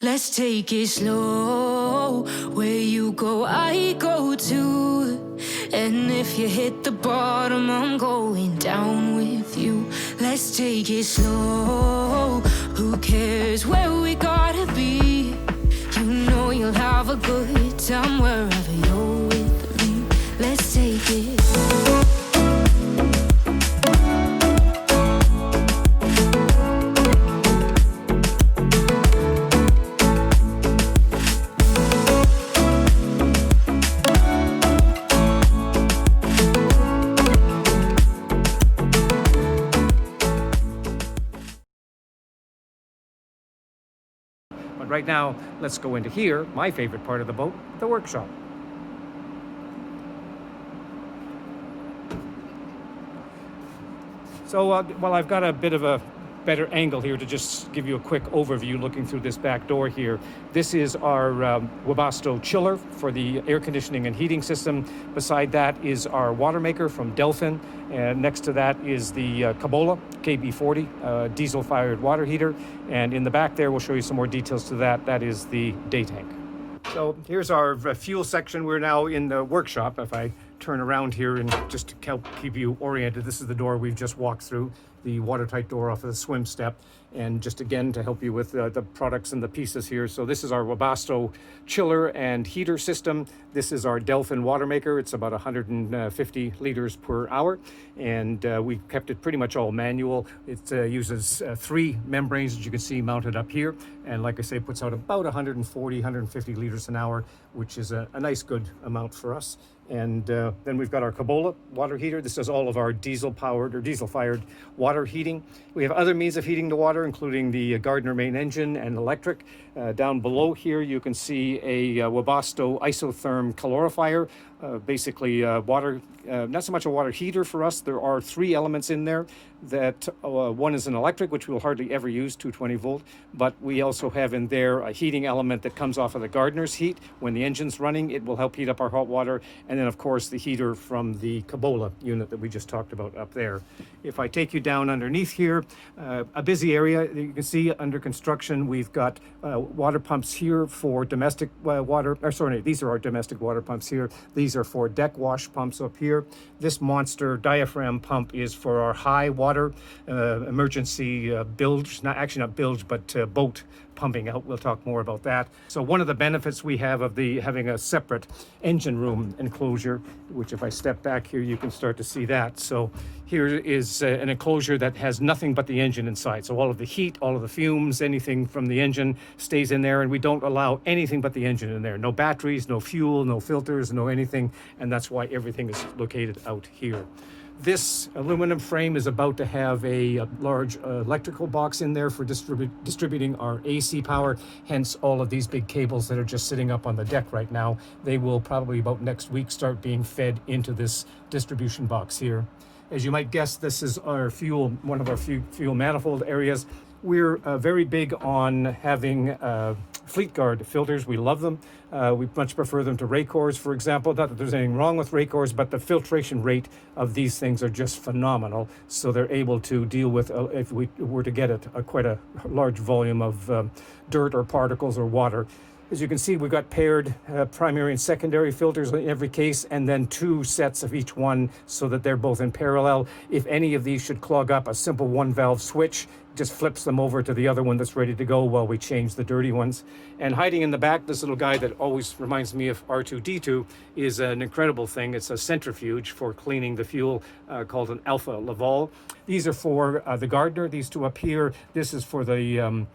Let's take it slow. Where you go, I go too. And if you hit the bottom, I'm going down with you. Let's take it slow. Who cares where we gotta be? You know you'll have a good time wherever you're with me. Let's take it. But right now, let's go into here, my favorite part of the boat, the workshop. So well, I've got a bit of a better angle here to just give you a quick overview looking through this back door here. This is our Webasto chiller for the air conditioning and heating system. Beside that is our water maker from Delphin. And next to that is the Kabola KB40 diesel-fired water heater. And in the back there, we'll show you some more details to that. That is the day tank. So here's our fuel section. We're now in the workshop. If I turn around here and just to help keep you oriented, this is the door we've just walked through, the watertight door off of the swim step. And just again to help you with the products and the pieces here. So this is our Webasto chiller and heater system. This is our Delphin water maker. It's about 150 liters per hour. And we kept it pretty much all manual. It uses 3 membranes, as you can see, mounted up here. And like I say, puts out about 140, 150 liters an hour, which is a nice good amount for us. And then we've got our Kabola water heater. This is all of our diesel-powered or diesel-fired water heating. We have other means of heating the water, including the Gardner main engine and electric. Down below here, you can see a Webasto isotherm calorifier. Basically water, not so much a water heater for us. There are 3 elements in there. That one is an electric, which we'll hardly ever use, 220 volt. But we also have in there a heating element that comes off of the Gardner's heat. When the engine's running, it will help heat up our hot water. And then, of course, the heater from the Kabola unit that we just talked about up there. If I take you down underneath here, a busy area. You can see under construction, we've got water pumps here for domestic water. Or sorry, these are our domestic water pumps here. These are for deck wash pumps up here. This monster diaphragm pump is for our high water emergency bilge, not bilge, but boat pumping out. We'll talk more about that. So one of the benefits we have of having a separate engine room enclosure, which if I step back here, you can start to see that. So here is an enclosure that has nothing but the engine inside. So all of the heat, all of the fumes, anything from the engine stays in there, and we don't allow anything but the engine in there. No batteries, no fuel, no filters, no anything, and that's why everything is located out here. This aluminum frame is about to have a large electrical box in there for distributing our AC power, hence all of these big cables that are just sitting up on the deck right now. They will probably about next week start being fed into this distribution box here. As you might guess, this is our fuel, one of our fuel manifold areas. We're very big on having Fleet Guard filters. We love them. We much prefer them to Raycors, for example. Not that there's anything wrong with Raycors, but the filtration rate of these things are just phenomenal. So they're able to deal with, if we were to get it, quite a large volume of dirt or particles or water. As you can see, we've got paired primary and secondary filters in every case, and then 2 sets of each one so that they're both in parallel. If any of these should clog up, a simple 1-valve switch just flips them over to the other one that's ready to go while we change the dirty ones. And hiding in the back, this little guy that always reminds me of R2-D2 is an incredible thing. It's a centrifuge for cleaning the fuel called an Alpha Laval. These are for the Gardner, these 2 up here. This is for the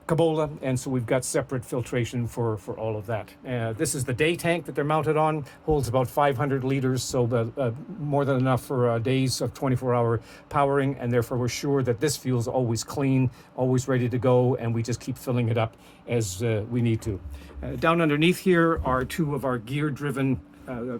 Kabola, and so we've got separate filtration for all of that. This is the day tank that they're mounted on, holds about 500 liters, so more than enough for days of 24-hour powering, and therefore we're sure that this fuel is always clean, always ready to go, and we just keep filling it up as we need to. Down underneath here are 2 of our gear-driven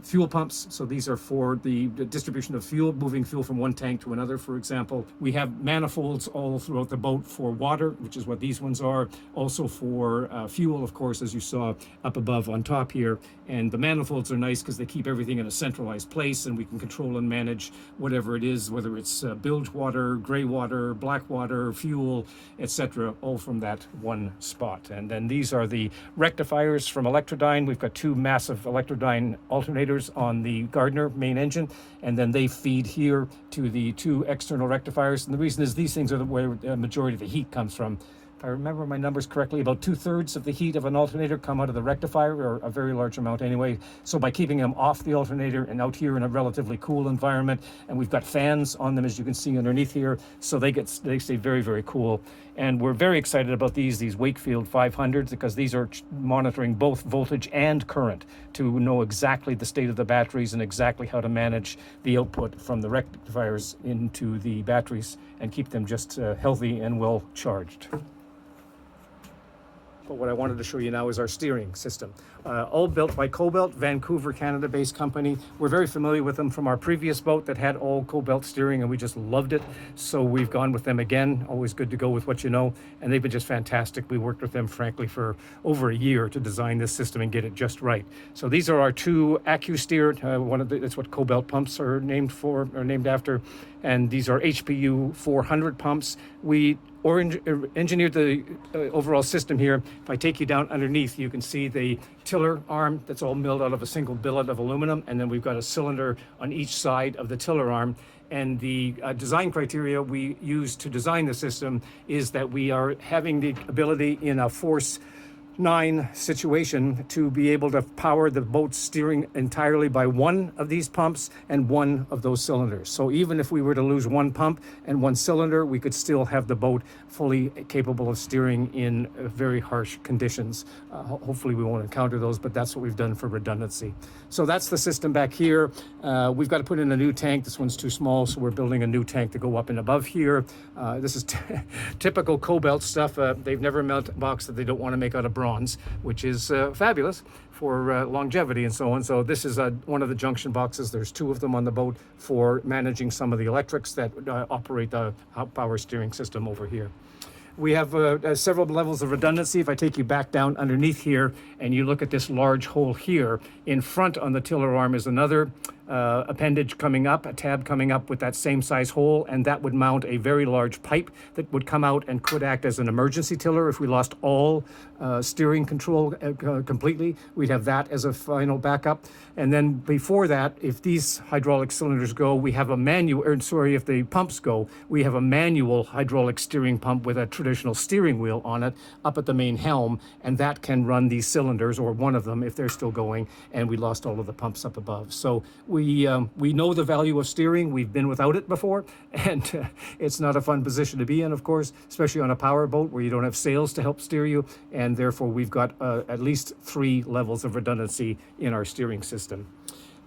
fuel pumps. So these are for the distribution of fuel, moving fuel from one tank to another, for example. We have manifolds all throughout the boat for water, which is what these ones are. Also for fuel, of course, as you saw up above on top here. And the manifolds are nice because they keep everything in a centralized place, and we can control and manage whatever it is, whether it's bilge water, gray water, black water, fuel, etc., all from that one spot. And then these are the rectifiers from Electrodyne. We've got two massive Electrodyne alternators on the Gardner main engine, and then they feed here to the two external rectifiers. And the reason is these things are where the majority of the heat comes from. If I remember my numbers correctly, about 2/3 of the heat of an alternator come out of the rectifier, or a very large amount anyway. So by keeping them off the alternator and out here in a relatively cool environment, and we've got fans on them, as you can see underneath here, so they stay very, very cool. And we're very excited about these Wakefield 500s, because these are monitoring both voltage and current to know exactly the state of the batteries and exactly how to manage the output from the rectifiers into the batteries and keep them just healthy and well charged. But what I wanted to show you now is our steering system. All built by Cobalt, Vancouver, Canada-based company. We're very familiar with them from our previous boat that had all Cobalt steering, and we just loved it. So we've gone with them again. Always good to go with what you know. And they've been just fantastic. We worked with them, frankly, for over a year to design this system and get it just right. So these are our two AccuSteer. That's what Cobalt pumps are named after. And these are HPU 400 pumps. We engineered the overall system here. If I take you down underneath, you can see the tiller arm that's all milled out of a single billet of aluminum, and then we've got a cylinder on each side of the tiller arm. And the design criteria we use to design the system is that we are having the ability in a force 9 situation to be able to power the boat steering entirely by one of these pumps and one of those cylinders. So even if we were to lose one pump and one cylinder, we could still have the boat fully capable of steering in very harsh conditions. Hopefully we won't encounter those, but that's what we've done for redundancy. So that's the system back here. We've got to put in a new tank. This one's too small, so we're building a new tank to go up and above here. This is typical Cobalt stuff. They've never melted a box that they don't want to make out of bronze, which is fabulous for longevity and so on. So this is one of the junction boxes. There's two of them on the boat for managing some of the electrics that operate the power steering system over here. We have several levels of redundancy. If I take you back down underneath here and you look at this large hole here, in front on the tiller arm is another appendage coming up, a tab coming up with that same size hole, and that would mount a very large pipe that would come out and could act as an emergency tiller if we lost all steering control completely. We'd have that as a final backup. And then before that, if these hydraulic cylinders go, we have a if the pumps go, we have a manual hydraulic steering pump with a traditional steering wheel on it up at the main helm, and that can run these cylinders, or one of them if they're still going, and we lost all of the pumps up above. So we know the value of steering. We've been without it before, and it's not a fun position to be in, of course, especially on a power boat where you don't have sails to help steer you, and therefore we've got at least 3 levels of redundancy in our steering system.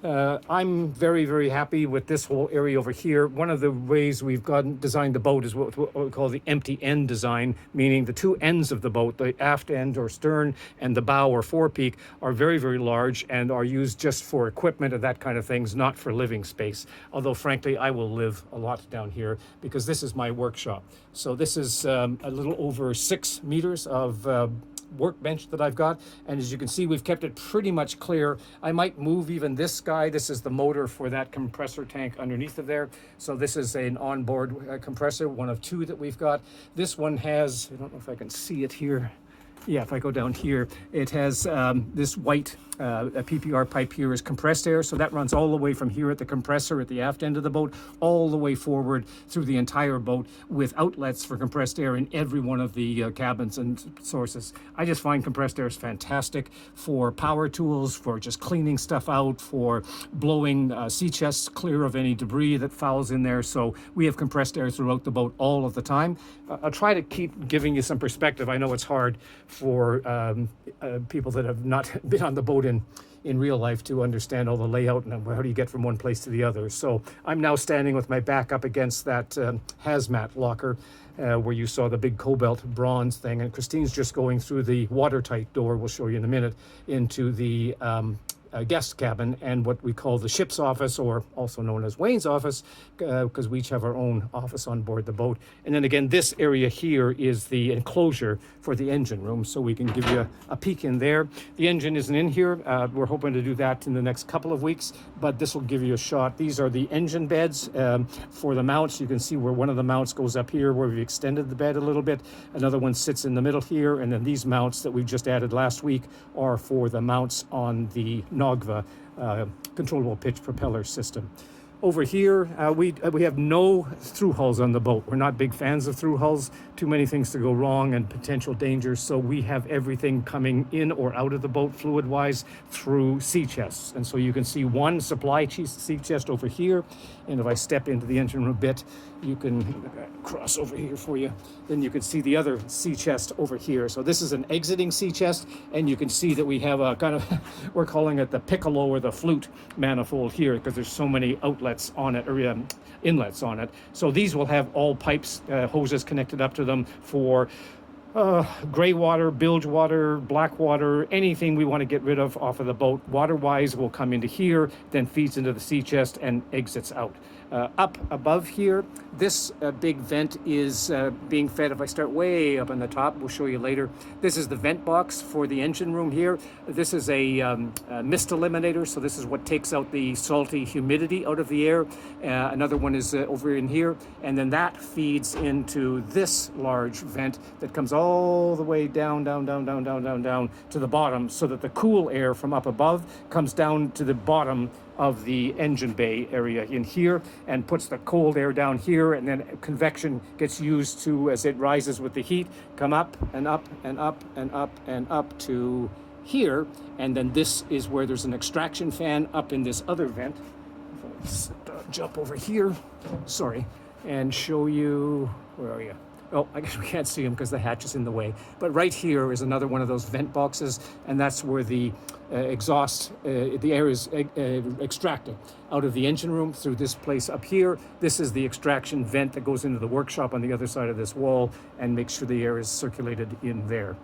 I'm very, very happy with this whole area over here. One of the ways we've designed the boat is what we call the empty end design, meaning the two ends of the boat, the aft end or stern and the bow or forepeak, are very, very large and are used just for equipment and that kind of things, not for living space. Although, frankly, I will live a lot down here because this is my workshop. So this is a little over 6 meters of workbench that I've got, and as you can see, we've kept it pretty much clear. I might move even this guy. This is the motor for that compressor tank underneath of there. So this is an onboard compressor, one of 2 that we've got. This one has, I don't know if I can see it here. Yeah, if I go down here, it has this white PPR pipe here is compressed air. So that runs all the way from here at the compressor at the aft end of the boat, all the way forward through the entire boat with outlets for compressed air in every one of the cabins and sources. I just find compressed air is fantastic for power tools, for just cleaning stuff out, for blowing sea chests clear of any debris that fouls in there. So we have compressed air throughout the boat all of the time. I'll try to keep giving you some perspective. I know it's hard for people that have not been on the boat in real life to understand all the layout and how do you get from one place to the other. So I'm now standing with my back up against that hazmat locker where you saw the big Cobalt bronze thing, and Christine's just going through the watertight door, we'll show you in a minute, into the guest cabin and what we call the ship's office, or also known as Wayne's office, because we each have our own office on board the boat. And then again, this area here is the enclosure for the engine room, so we can give you a peek in there. The engine isn't in here. We're hoping to do that in the next couple of weeks, but this will give you a shot. These are the engine beds for the mounts. You can see where one of the mounts goes up here, where we've extended the bed a little bit. Another one sits in the middle here, and then these mounts that we just added last week are for the mounts on the Nogva controllable pitch propeller system. Over here, we have no through hulls on the boat. We're not big fans of through hulls. Too many things to go wrong and potential dangers. So we have everything coming in or out of the boat fluid-wise through sea chests. And so you can see one supply sea chest over here. And if I step into the engine room a bit, you can cross over here for you. Then you can see the other sea chest over here. So this is an exiting sea chest, and you can see that we have a kind of, we're calling it the piccolo or the flute manifold here, because there's so many outlets on it, or inlets on it. So these will have all pipes, hoses connected up to them for gray water, bilge water, black water, anything we want to get rid of off of the boat. Water-wise will come into here, then feeds into the sea chest and exits out. Up above here, this big vent is being fed. If I start way up on the top, we'll show you later. This is the vent box for the engine room here. This is a mist eliminator, so this is what takes out the salty humidity out of the air. Another one is over in here, and then that feeds into this large vent that comes all the way down to the bottom, so that the cool air from up above comes down to the bottom of the engine bay area in here and puts the cold air down here, and then convection gets used to, as it rises with the heat, come up and up and up and up and up to here. And then this is where there's an extraction fan up in this other vent. Let's jump over here, sorry, and show you, where are you? Oh, I guess we can't see them because the hatch is in the way. But right here is another one of those vent boxes, and that's where the exhaust, the air is extracted out of the engine room through this place up here. This is the extraction vent that goes into the workshop on the other side of this wall and makes sure the air is circulated in there.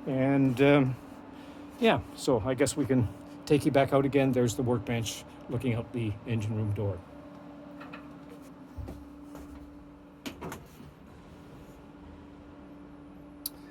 And yeah, so I guess we can take you back out again. There's the workbench looking out the engine room door.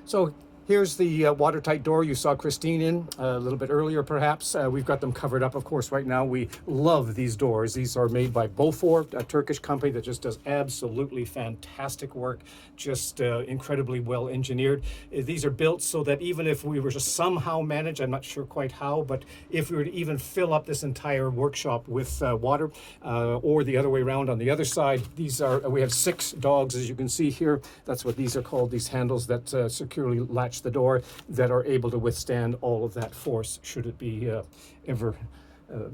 So here's the watertight door you saw Christine in a little bit earlier, perhaps. We've got them covered up, of course, right now. We love these doors. These are made by Bofor, a Turkish company that just does absolutely fantastic work, just incredibly well engineered. These are built so that even if we were to somehow manage, I'm not sure quite how, but if we were to even fill up this entire workshop with water, or the other way around on the other side, these are, we have 6 dogs, as you can see here. That's what these are called, these handles that securely latch the door, that are able to withstand all of that force should it be ever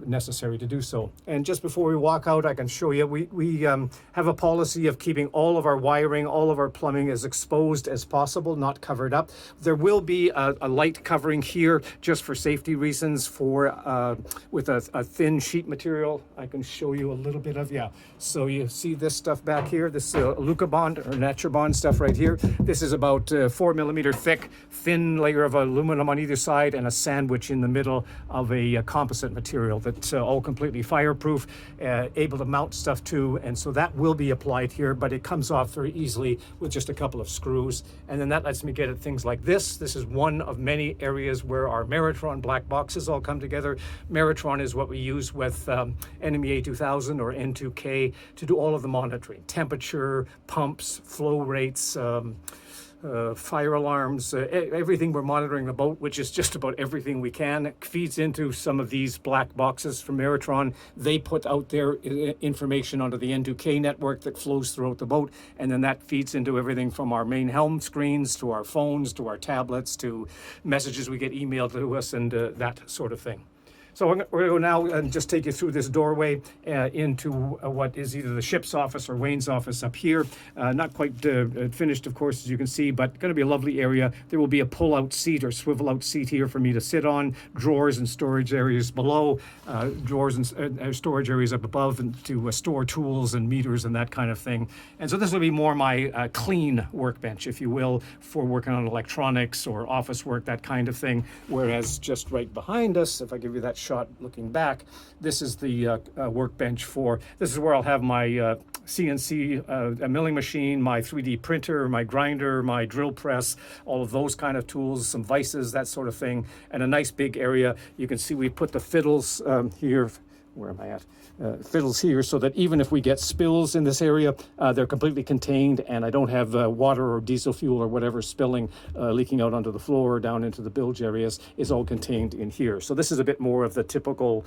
necessary to do so. And just before we walk out, I can show you, we have a policy of keeping all of our wiring, all of our plumbing as exposed as possible, not covered up. There will be a light covering here just for safety reasons, for with a thin sheet material. I can show you a little bit of, yeah. So you see this stuff back here, this Lucabond or Naturabond stuff right here. This is about 4 millimeter thick, thin layer of aluminum on either side, and a sandwich in the middle of a composite material that's all completely fireproof, able to mount stuff to, and so that will be applied here, but it comes off very easily with just a couple of screws. And then that lets me get at things like this. This is one of many areas where our Meritron black boxes all come together. Meritron is what we use with NMEA 2000 or N2K to do all of the monitoring, temperature, pumps, flow rates, fire alarms, everything we're monitoring the boat, which is just about everything we can. It feeds into some of these black boxes from Meritron. They put out their information onto the N2K network that flows throughout the boat, and then that feeds into everything from our main Helm screens to our phones to our tablets to messages we get emailed to us and that sort of thing. So we're going to go now and just take you through this doorway into what is either the ship's office or Wayne's office up here. Not quite finished, of course, as you can see, but going to be a lovely area. There will be a pull-out seat or swivel-out seat here for me to sit on, drawers and storage areas below, drawers and storage areas up above, and to store tools and meters and that kind of thing. And so this will be more my clean workbench, if you will, for working on electronics or office work, that kind of thing. Whereas just right behind us, if I give you that shot looking back, this is the workbench for, this is where I'll have my CNC a milling machine, my 3D printer, my grinder, my drill press, all of those kind of tools, some vices, that sort of thing, and a nice big area. You can see we put the fiddles here. Where am I at? Fiddles here, so that even if we get spills in this area, they're completely contained, and I don't have water or diesel fuel or whatever spilling, leaking out onto the floor or down into the bilge areas. It's all contained in here. So this is a bit more of the typical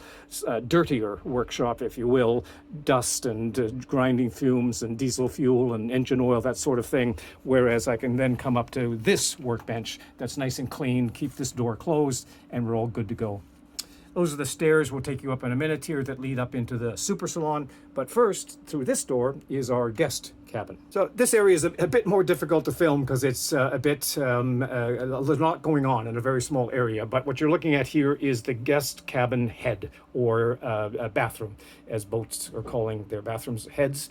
dirtier workshop, if you will, dust and grinding fumes and diesel fuel and engine oil, that sort of thing. Whereas I can then come up to this workbench that's nice and clean, keep this door closed, and we're all good to go. Those are the stairs we'll take you up in a minute here that lead up into the super salon. But first, through this door is our guest cabin. So this area is a bit more difficult to film because it's there's a lot going on in a very small area. But what you're looking at here is the guest cabin head, or a bathroom, as boats are calling their bathrooms heads.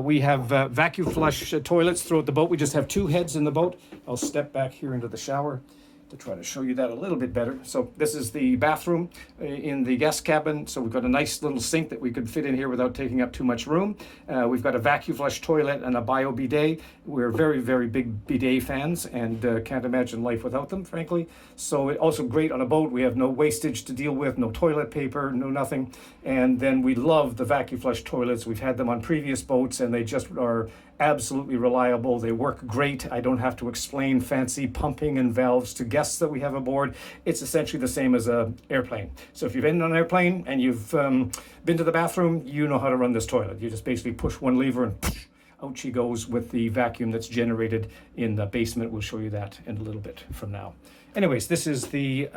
We have vacuum flush toilets throughout the boat. We just have 2 heads in the boat. I'll step back here into the shower to try to show you that a little bit better. So this is the bathroom in the guest cabin. So we've got a nice little sink that we could fit in here without taking up too much room. We've got a vacuum flush toilet and a bio bidet. We're very, very big bidet fans and can't imagine life without them, frankly. So it also great on a boat. We have no wastage to deal with, no toilet paper, no nothing. And then we love the vacuum flush toilets. We've had them on previous boats and they just are absolutely reliable. They work great. I don't have to explain fancy pumping and valves to guests that we have aboard. It's essentially the same as an airplane. So if you've been on an airplane and you've been to the bathroom, you know how to run this toilet. You just basically push one lever and out she goes with the vacuum that's generated in the basement. We'll show you that in a little bit from now. Anyways, this is the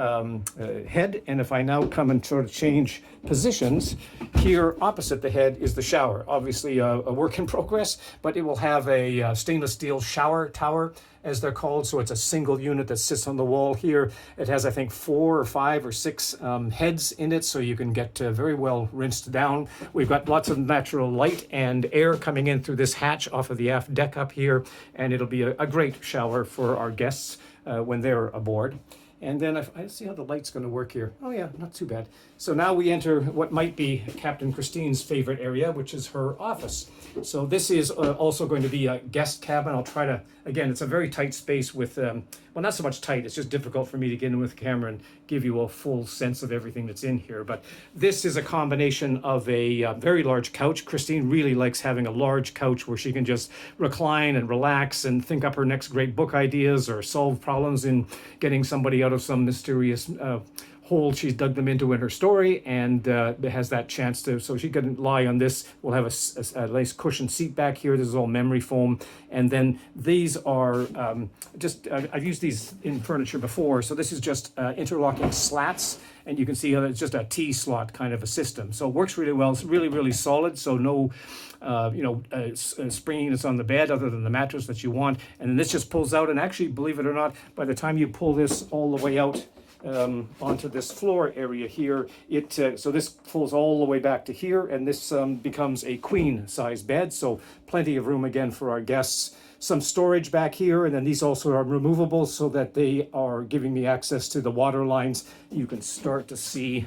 head, and if I now come and sort of change positions, here opposite the head is the shower. Obviously a work in progress, but it will have a stainless steel shower tower, as they're called. So it's a single unit that sits on the wall here. It has, I think, 4 or 5 or 6 heads in it, so you can get very well rinsed down. We've got lots of natural light and air coming in through this hatch off of the aft deck up here, and it'll be a great shower for our guests when they're aboard. And then I see how the light's going to work here. Oh yeah, not too bad. So now we enter what might be Captain Christine's favorite area, which is her office. So this is also going to be a guest cabin. I'll try to, again, it's a very tight space with, well, not so much tight, it's just difficult for me to get in with the camera and give you a full sense of everything that's in here. But this is a combination of a very large couch. Christine really likes having a large couch where she can just recline and relax and think up her next great book ideas or solve problems in getting somebody out of some mysterious hole she's dug them into in her story, and it has that chance to, so she can lie on this. We'll have a nice cushioned seat back here. This is all memory foam. And then these are I've used these in furniture before. So this is just interlocking slats, and you can see how it's just a T-slot kind of a system. So it works really well. It's really, really solid. So no springiness on the bed other than the mattress that you want. And then this just pulls out, and actually, believe it or not, by the time you pull this all the way out onto this floor area here, so this pulls all the way back to here, and this becomes a queen size bed, so plenty of room again for our guests. Some storage back here, and then these also are removable so that they are giving me access to the water lines. You can start to see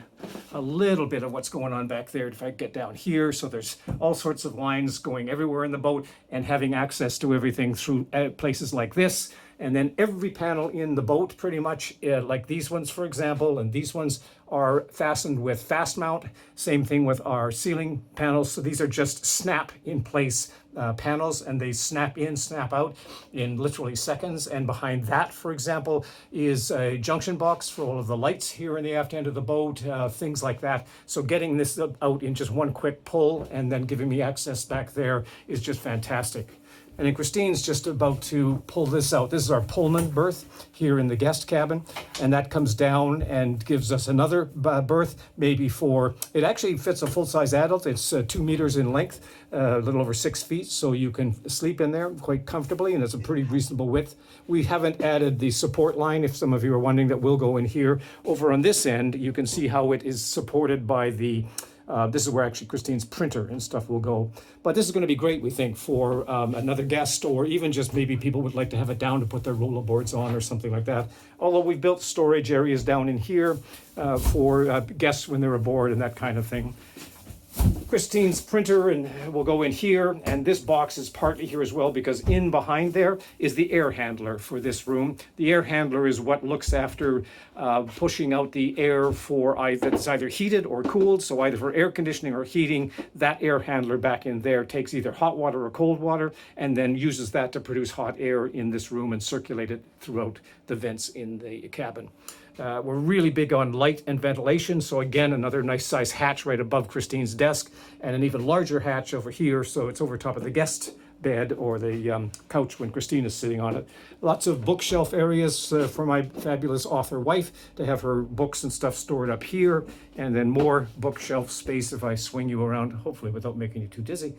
a little bit of what's going on back there if I get down here. So there's all sorts of lines going everywhere in the boat, and having access to everything through places like this. And then every panel in the boat, pretty much, like these ones, for example, and these ones are fastened with fast mount. Same thing with our ceiling panels. So these are just snap in place panels, and they snap in, snap out in literally seconds. And behind that, for example, is a junction box for all of the lights here in the aft end of the boat, things like that. So getting this out in just one quick pull and then giving me access back there is just fantastic. And then Christine's just about to pull this out. This is our Pullman berth here in the guest cabin, and that comes down and gives us another berth, maybe for, it actually fits a full-size adult. It's 2 meters in length, a little over 6 feet, so you can sleep in there quite comfortably, and it's a pretty reasonable width. We haven't added the support line, if some of you are wondering, that will go in here. Over on this end, you can see how it is supported by the This is where actually Christine's printer and stuff will go. But this is going to be great, we think, for another guest, or even just maybe people would like to have it down to put their rollerboards on or something like that. Although we've built storage areas down in here for guests when they're aboard and that kind of thing. Christine's printer and will go in here, and this box is partly here as well because in behind there is the air handler for this room. The air handler is what looks after pushing out the air for that's either heated or cooled, so either for air conditioning or heating. That air handler back in there takes either hot water or cold water and then uses that to produce hot air in this room and circulate it throughout the vents in the cabin. We're really big on light and ventilation, so again, another nice size hatch right above Christine's desk, and an even larger hatch over here, so it's over top of the guest bed or the couch when Christine is sitting on it. Lots of bookshelf areas for my fabulous author wife to have her books and stuff stored up here, and then more bookshelf space if I swing you around, hopefully without making you too dizzy.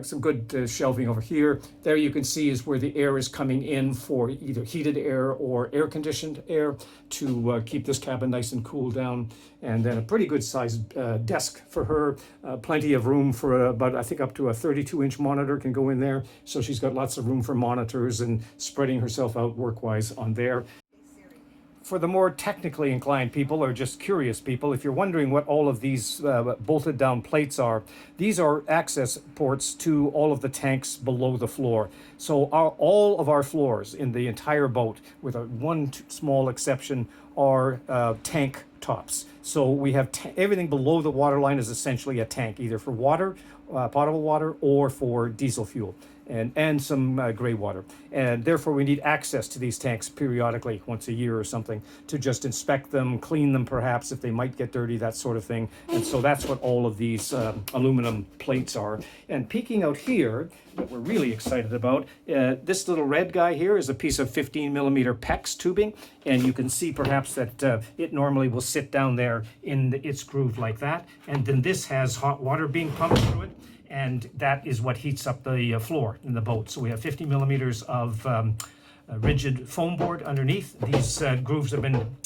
Some good shelving over here. There you can see is where the air is coming in for either heated air or air-conditioned air to keep this cabin nice and cool down. And then a pretty good sized desk for her. Plenty of room for about, I think, up to a 32-inch monitor can go in there. So she's got lots of room for monitors and spreading herself out work-wise on there. For the more technically inclined people or just curious people, if you're wondering what all of these bolted down plates are, these are access ports to all of the tanks below the floor. So all of our floors in the entire boat, with one small exception, are tank tops. So we have everything below the waterline is essentially a tank, either for water, potable water, or for diesel fuel. And some gray water. And therefore we need access to these tanks periodically, once a year or something, to just inspect them, clean them perhaps if they might get dirty, that sort of thing. And so that's what all of these aluminum plates are. And peeking out here, what we're really excited about, this little red guy here is a piece of 15mm PEX tubing. And you can see perhaps that it normally will sit down there in its groove like that. And then this has hot water being pumped through it. And that is what heats up the floor in the boat. So we have 50mm of rigid foam board underneath. These grooves have been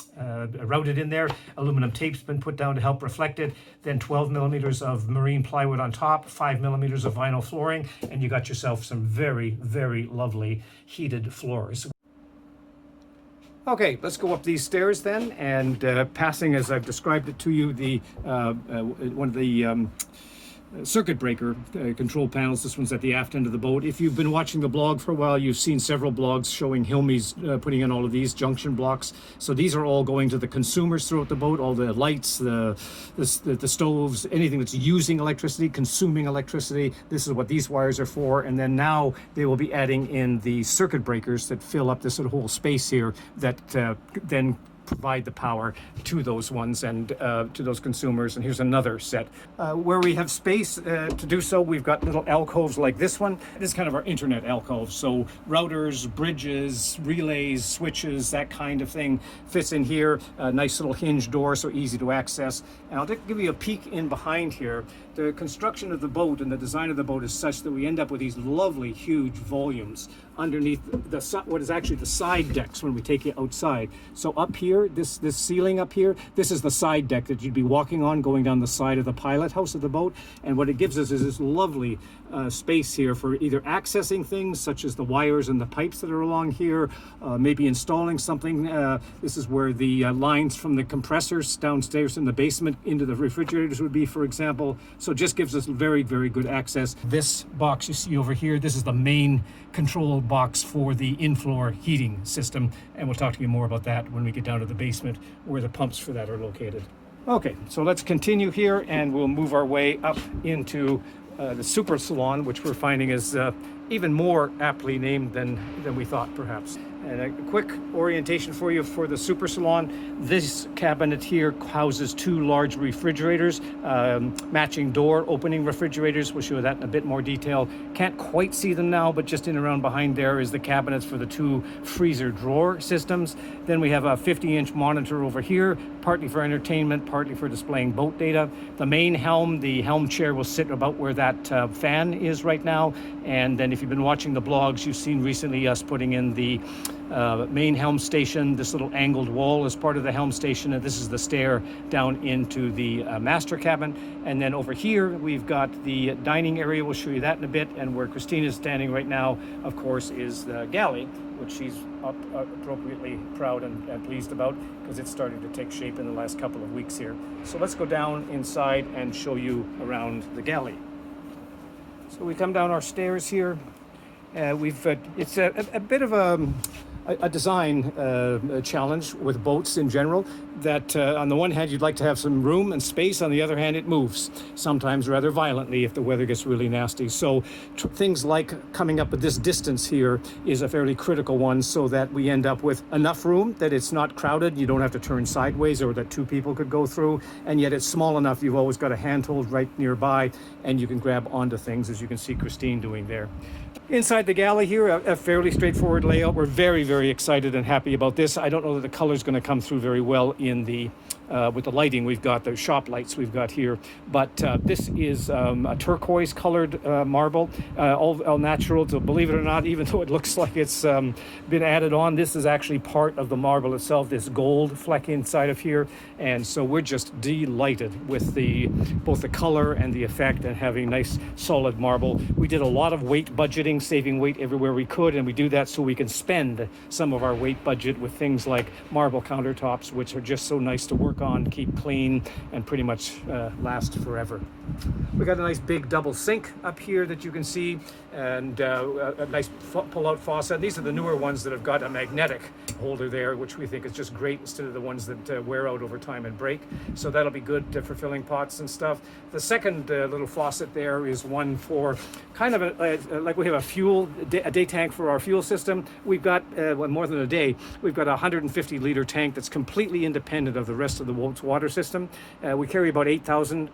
routed in there. Aluminum tape's been put down to help reflect it. Then 12mm of marine plywood on top, 5mm of vinyl flooring, and you got yourself some very, very lovely heated floors. Okay, let's go up these stairs then, and passing, as I've described it to you, the one of the circuit breaker control panels. This one's at the aft end of the boat. If you've been watching the blog for a while, you've seen several blogs showing Helmy's putting in all of these junction blocks. So these are all going to the consumers throughout the boat, all the lights, the stoves, anything that's using electricity, consuming electricity. This is what these wires are for. And then now they will be adding in the circuit breakers that fill up this sort of whole space here that then provide the power to those ones and to those consumers. And here's another set. Where we have space to do so, we've got little alcoves like this one. This is kind of our internet alcove. So routers, bridges, relays, switches, that kind of thing fits in here. A nice little hinge door, so easy to access. And I'll give you a peek in behind here. The construction of the boat and the design of the boat is such that we end up with these lovely, huge volumes underneath what is actually the side decks when we take you outside. So up here, this ceiling up here, this is the side deck that you'd be walking on going down the side of the pilot house of the boat. And what it gives us is this lovely space here for either accessing things such as the wires and the pipes that are along here, maybe installing something. This is where the lines from the compressors downstairs in the basement into the refrigerators would be, for example. So it just gives us very, very good access. This box you see over here, this is the main control box for the in-floor heating system. And we'll talk to you more about that when we get down to the basement where the pumps for that are located. Okay, so let's continue here and we'll move our way up into the super salon, which we're finding is even more aptly named than we thought, perhaps. And a quick orientation for you for the super salon. This cabinet here houses two large refrigerators, matching door opening refrigerators. We'll show you that in a bit more detail. Can't quite see them now, but just in and around behind there is the cabinets for the two freezer drawer systems. Then we have a 50-inch monitor over here, partly for entertainment, partly for displaying boat data. The main helm, the helm chair will sit about where that fan is right now. And then if you've been watching the blogs, you've seen recently us putting in the main helm station. This little angled wall is part of the helm station, and this is the stair down into the master cabin. And then over here we've got the dining area. We'll show you that in a bit. And where Christine is standing right now, of course, is the galley, which she's appropriately proud and pleased about, because it's starting to take shape in the last couple of weeks here. So let's go down inside and show you around the galley. So we come down our stairs here. It's a bit of a design challenge with boats in general, that on the one hand you'd like to have some room and space, on the other hand it moves, sometimes rather violently if the weather gets really nasty. So things like coming up with this distance here is a fairly critical one, so that we end up with enough room that it's not crowded, you don't have to turn sideways, or that two people could go through, and yet it's small enough you've always got a handhold right nearby and you can grab onto things, as you can see Christine doing there. Inside the galley here, a fairly straightforward layout. We're very, very excited and happy about this. I don't know that the color is going to come through very well in the with the lighting we've got, the shop lights we've got here, but this is a turquoise colored marble, all natural. So believe it or not, even though it looks like it's been added on, this is actually part of the marble itself, this gold fleck inside of here. And so we're just delighted with both the color and the effect, and having nice solid marble. We did a lot of weight budgeting, saving weight everywhere we could, and we do that so we can spend some of our weight budget with things like marble countertops, which are just so nice to work on, keep clean, and pretty much last forever. We got a nice big double sink up here that you can see, and a nice pull-out faucet. These are the newer ones that have got a magnetic holder there, which we think is just great, instead of the ones that wear out over time and break. So that'll be good for filling pots and stuff. The second little faucet there is one for kind of like we have a day tank for our fuel system. We've got more than a day. We've got a 150 liter tank that's completely independent of the rest of the boat's water system. We carry about 8,000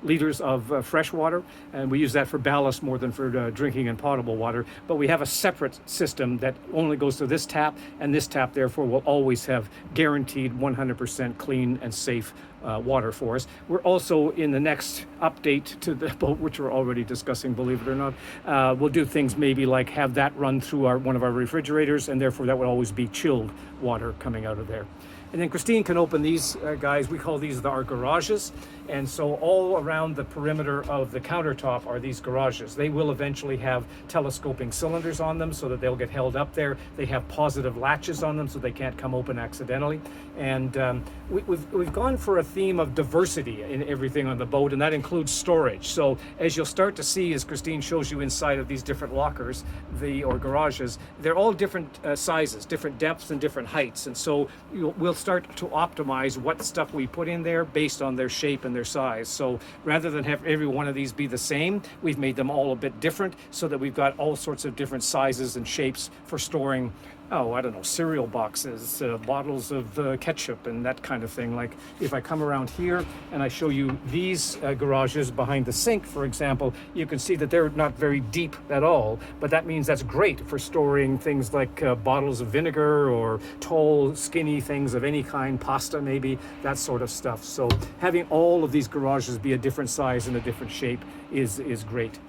liters of fresh water, and we use that for ballast more than for drinking and potable water. But we have a separate system that only goes to this tap, and this tap therefore will always have guaranteed 100% clean and safe water for us. We're also in the next update to the boat, which we're already discussing, believe it or not. We'll do things maybe like have that run through one of our refrigerators, and therefore that would always be chilled water coming out of there. And then Christine can open these guys. We call these our garages. And so all around the perimeter of the countertop are these garages. They will eventually have telescoping cylinders on them so that they'll get held up there. They have positive latches on them so they can't come open accidentally. And we've gone for a theme of diversity in everything on the boat, and that includes storage. So as you'll start to see, as Christine shows you inside of these different lockers, or garages, they're all different sizes, different depths and different heights. And so we'll start to optimize what stuff we put in there based on their shape and their size. So rather than have every one of these be the same, we've made them all a bit different, so that we've got all sorts of different sizes and shapes for storing, I don't know, cereal boxes, bottles of ketchup and that kind of thing. Like if I come around here and I show you these garages behind the sink, for example, you can see that they're not very deep at all, but that means that's great for storing things like bottles of vinegar or tall, skinny things of any kind, pasta maybe, that sort of stuff. So having all of these garages be a different size and a different shape is great.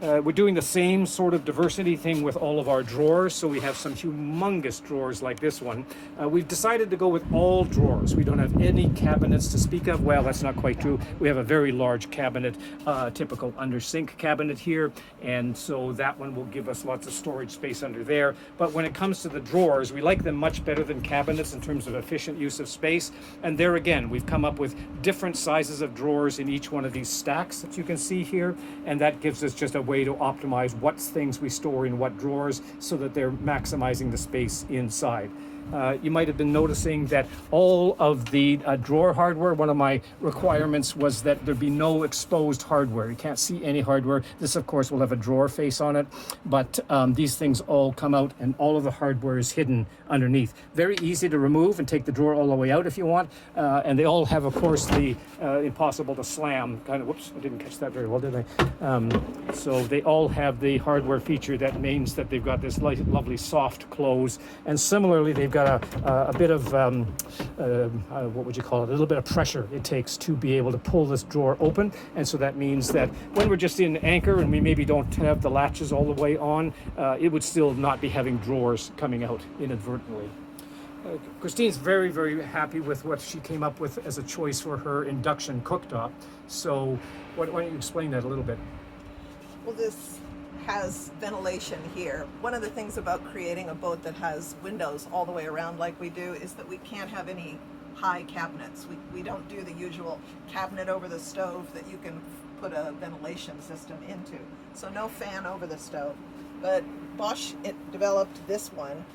We're doing the same sort of diversity thing with all of our drawers. So we have some humongous drawers like this one. We've decided to go with all drawers. We don't have any cabinets to speak of. Well, that's not quite true. We have a very large cabinet, typical under sink cabinet here. And so that one will give us lots of storage space under there. But when it comes to the drawers, we like them much better than cabinets in terms of efficient use of space. And there again, we've come up with different sizes of drawers in each one of these stacks that you can see here. And that gives us just a way to optimize what things we store in what drawers so that they're maximizing the space inside. You might have been noticing that all of the drawer hardware, one of my requirements was that there be no exposed hardware. You can't see any hardware. This, of course, will have a drawer face on it, but these things all come out and all of the hardware is hidden underneath. Very easy to remove and take the drawer all the way out if you want. And they all have, of course, the impossible to slam kind of, whoops, I didn't catch that very well, did I? So they all have the hardware feature that means that they've got this lovely soft close. And similarly, they've got got a bit of, what would you call it, a little bit of pressure it takes to be able to pull this drawer open. And so that means that when we're just in anchor and we maybe don't have the latches all the way on, it would still not be having drawers coming out inadvertently. Christine's very, very happy with what she came up with as a choice for her induction cooktop. So why don't you explain that a little bit? Well, this has ventilation here. One of the things about creating a boat that has windows all the way around like we do is that we can't have any high cabinets. We don't do the usual cabinet over the stove that you can put a ventilation system into. So no fan over the stove. But Bosch developed this one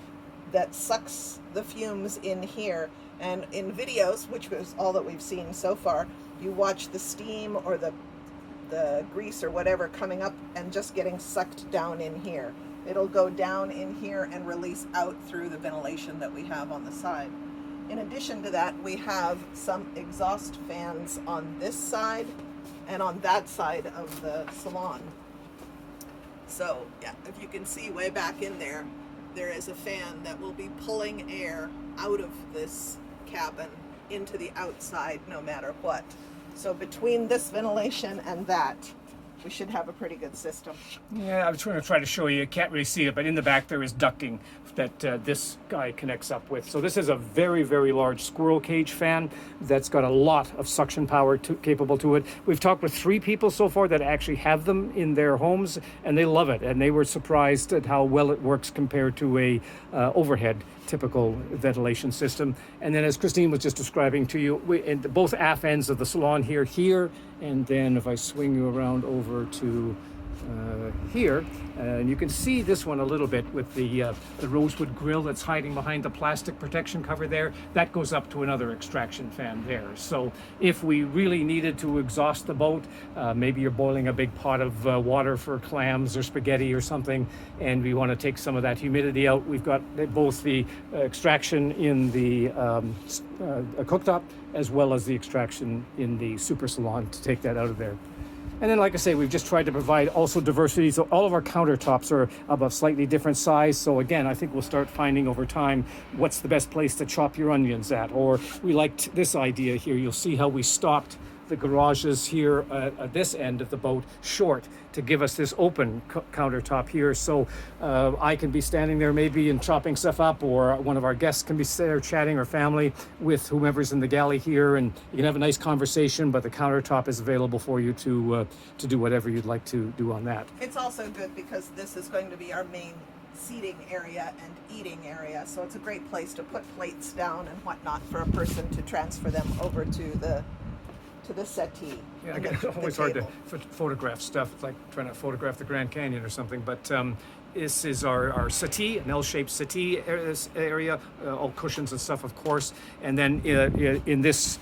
that sucks the fumes in here, and in videos, which was all that we've seen so far, you watch the steam or the grease or whatever coming up and just getting sucked down in here. It'll go down in here and release out through the ventilation that we have on the side. In addition to that, we have some exhaust fans on this side and on that side of the salon. So yeah, if you can see way back in there, there is a fan that will be pulling air out of this cabin into the outside no matter what. So between this ventilation and that, we should have a pretty good system. Yeah, I was trying to show you. You can't really see it, but in the back there is ducting that this guy connects up with. So this is a very, very large squirrel cage fan that's got a lot of suction power capable to it. We've talked with 3 people so far that actually have them in their homes, and they love it. And they were surprised at how well it works compared to a overhead typical ventilation system. And then, as Christine was just describing to you, in both aft ends of the salon here, and then if I swing you around over to here, and you can see this one a little bit with the rosewood grill that's hiding behind the plastic protection cover there. That goes up to another extraction fan there. So if we really needed to exhaust the boat, maybe you're boiling a big pot of water for clams or spaghetti or something, and we want to take some of that humidity out, we've got both the extraction in the cooktop as well as the extraction in the super salon to take that out of there. And then, like I say, we've just tried to provide also diversity. So all of our countertops are of a slightly different size. So again, I think we'll start finding over time what's the best place to chop your onions at. Or we liked this idea here. You'll see how we stopped the garages here at this end of the boat short to give us this open countertop here. So I can be standing there maybe and chopping stuff up, or one of our guests can be there chatting, or family with whomever's in the galley here, and you can have a nice conversation, but the countertop is available for you to do whatever you'd like to do on that. It's also good because this is going to be our main seating area and eating area, so it's a great place to put plates down and whatnot for a person to transfer them over to the settee. Yeah, again, it's always hard to photograph stuff. It's like trying to photograph the Grand Canyon or something. But this is our settee, an L-shaped settee area, all cushions and stuff, of course. And then in this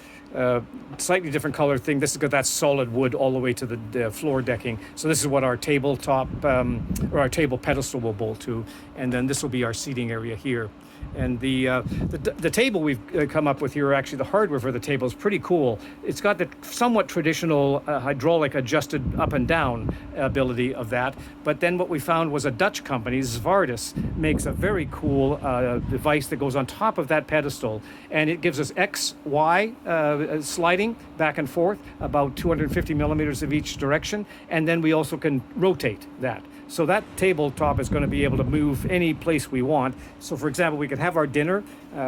slightly different color thing, this has got that solid wood all the way to the floor decking. So this is what our tabletop or our table pedestal will bolt to. And then this will be our seating area here. And the table we've come up with here, actually the hardware for the table is pretty cool. It's got the somewhat traditional hydraulic adjusted up and down ability of that. But then what we found was a Dutch company, Zvardis, makes a very cool device that goes on top of that pedestal. And it gives us X, Y sliding back and forth, about 250 millimeters of each direction. And then we also can rotate that. So that tabletop is going to be able to move any place we want. So for example, we can have our dinner.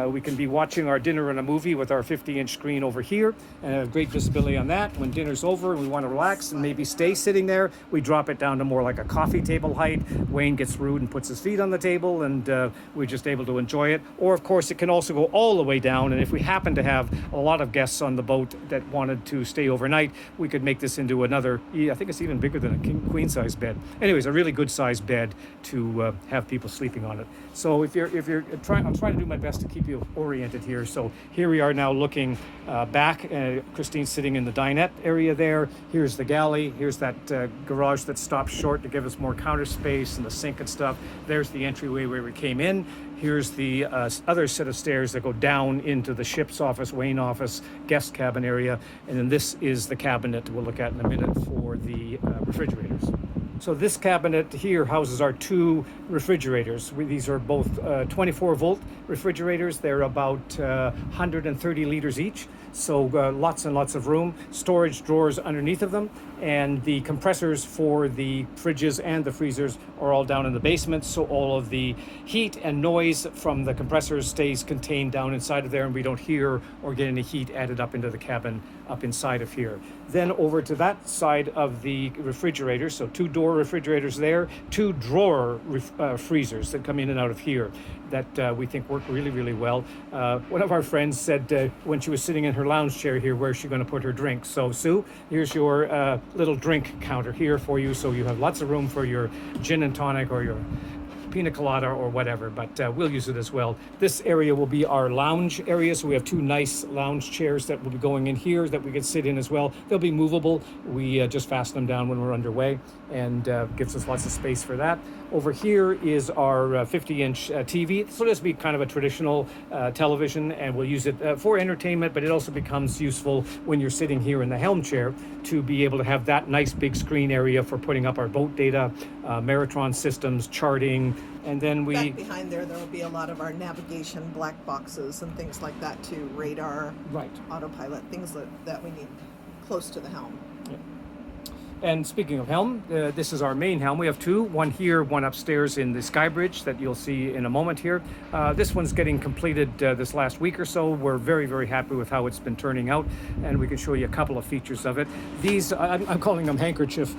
We can be watching our dinner in a movie with our 50-inch screen over here and have great visibility on that. When dinner's over and we want to relax and maybe stay sitting there, we drop it down to more like a coffee table height. Wayne gets rude and puts his feet on the table, and we're just able to enjoy it. Or of course, it can also go all the way down. And if we happen to have a lot of guests on the boat that wanted to stay overnight, we could make this into another, I think it's even bigger than a queen size bed. Anyways, a really good sized bed to have people sleeping on it. So if you're trying, I'm trying to do my best to keep you oriented here. So here we are now looking back. Christine's sitting in the dinette area there. Here's the galley. Here's that garage that stops short to give us more counter space and the sink and stuff. There's the entryway where we came in. Here's the other set of stairs that go down into the ship's office, Wayne office, guest cabin area. And then this is the cabinet we'll look at in a minute for the refrigerators. So this cabinet here houses our two refrigerators. These are both 24-volt refrigerators. They're about 130 liters each. So lots and lots of room, storage drawers underneath of them, and the compressors for the fridges and the freezers are all down in the basement. So all of the heat and noise from the compressors stays contained down inside of there, and we don't hear or get any heat added up into the cabin up inside of here. Then over to that side of the refrigerator, so two door refrigerators there, two drawer freezers that come in and out of here that we think work really, really well. One of our friends said when she was sitting in her lounge chair here, where's she going to put her drink? So Sue, here's your little drink counter here for you, so you have lots of room for your gin and tonic or your pina colada or whatever, but we'll use it as well. This area will be our lounge area, so we have two nice lounge chairs that will be going in here that we can sit in as well. They'll be movable. We just fasten them down when we're underway, and gives us lots of space for that. Over here is our 50-inch TV. So this will be kind of a traditional television, and we'll use it for entertainment, but it also becomes useful when you're sitting here in the Helm chair to be able to have that nice big screen area for putting up our boat data, Maritron systems, charting, and then we... Back behind there will be a lot of our navigation black boxes and things like that too, radar, Right. autopilot, things that we need close to the helm. And speaking of Helm, this is our main Helm. We have two, one here, one upstairs in the Sky Bridge that you'll see in a moment here. This one's getting completed this last week or so. We're very, very happy with how it's been turning out, and we can show you a couple of features of it. These, I'm calling them handkerchief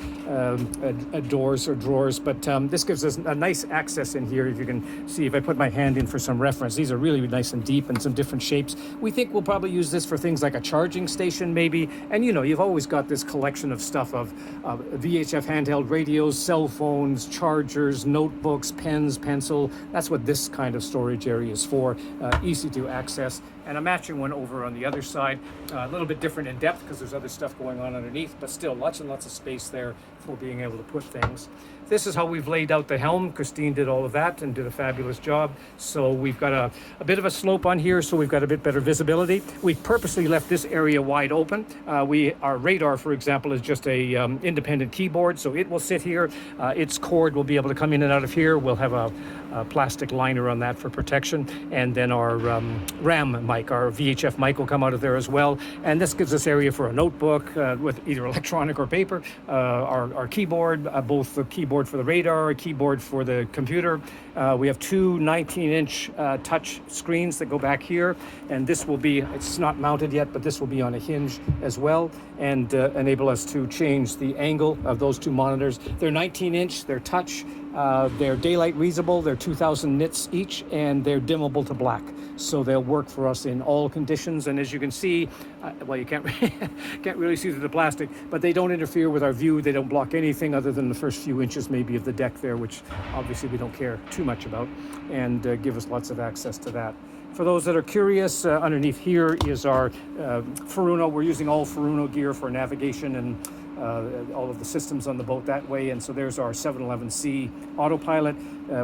doors or drawers, but this gives us a nice access in here. If you can see, if I put my hand in for some reference, these are really nice and deep and some different shapes. We think we'll probably use this for things like a charging station maybe, and you know, you've always got this collection of stuff of VHF handheld radios, cell phones, chargers, notebooks, pens, pencil. That's what this kind of storage area is for, easy to access. And a matching one over on the other side, a little bit different in depth because there's other stuff going on underneath, but still lots and lots of space there for being able to put things. This is how we've laid out the Helm. Christine did all of that and did a fabulous job. So we've got a bit of a slope on here, so we've got a bit better visibility. We purposely left this area wide open. Our radar, for example, is just a independent keyboard, so it will sit here. Its cord will be able to come in and out of here. We'll have a plastic liner on that for protection, and then our RAM mic, our VHF mic, will come out of there as well. And this gives us area for a notebook with either electronic or paper, our keyboard, both the keyboard for the radar, a keyboard for the computer. We have two 19-inch touch screens that go back here, and this will be, it's not mounted yet, but this will be on a hinge as well, and enable us to change the angle of those two monitors. They're 19-inch, they're touch, they're daylight readable, they're 2,000 nits each, and they're dimmable to black. So they'll work for us in all conditions. And as you can see, well, you can't really see through the plastic, but they don't interfere with our view. They don't block anything other than the first few inches maybe of the deck there, which obviously we don't care too much about, and give us lots of access to that. For those that are curious, underneath here is our Furuno. We're using all Furuno gear for navigation and all of the systems on the boat that way. And so there's our 711C autopilot.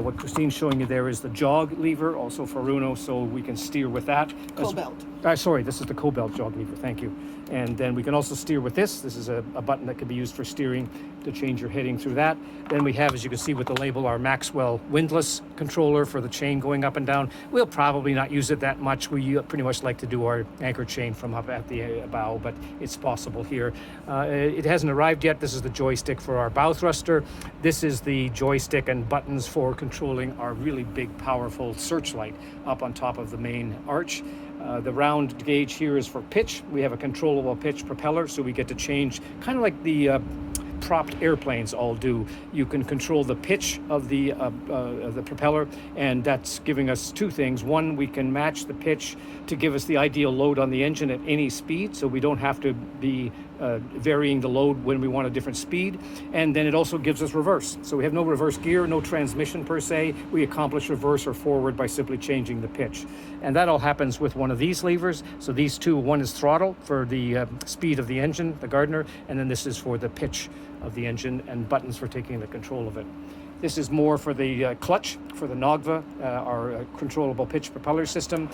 What Christine's showing you there is the jog lever, also Furuno, so we can steer with that. Cobalt. Sorry, this is the Cobalt jog lever, thank you. And then we can also steer with this. This is a button that can be used for steering to change your heading through that. Then we have, as you can see with the label, our Maxwell windlass controller for the chain going up and down. We'll probably not use it that much. We pretty much like to do our anchor chain from up at the bow, but it's possible here. It hasn't arrived yet. This is the joystick for our bow thruster. This is the joystick and buttons for controlling our really big, powerful searchlight up on top of the main arch. The round gauge here is for pitch. We have a controllable pitch propeller, so we get to change, kind of like the propped airplanes all do. You can control the pitch of the propeller, and that's giving us two things. One, we can match the pitch to give us the ideal load on the engine at any speed, so we don't have to be varying the load when we want a different speed. And then it also gives us reverse. So we have no reverse gear, no transmission per se. We accomplish reverse or forward by simply changing the pitch. And that all happens with one of these levers. So these two, one is throttle for the speed of the engine, the Gardner, and then this is for the pitch of the engine, and buttons for taking the control of it. This is more for the clutch, for the Nogva, our controllable pitch propeller system.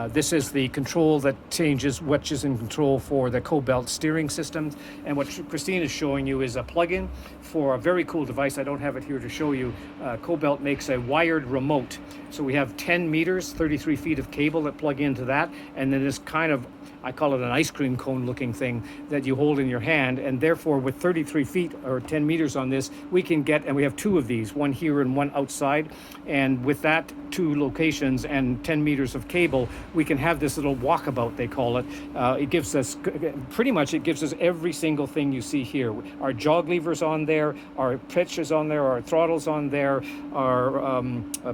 This is the control that changes which is in control for the Cobalt steering system. And what Christine is showing you is a plug-in for a very cool device. I don't have it here to show you. Cobalt makes a wired remote. So we have 10 meters, 33 feet of cable that plug into that. And then this kind of, I call it an ice cream cone looking thing that you hold in your hand, and therefore with 33 feet or 10 meters on this, we can get, and we have two of these, one here and one outside, and with that two locations and 10 meters of cable, we can have this little walkabout, they call it. It gives us, pretty much it gives us every single thing you see here. Our jog lever's on there, our pitch is on there, our throttle's on there, our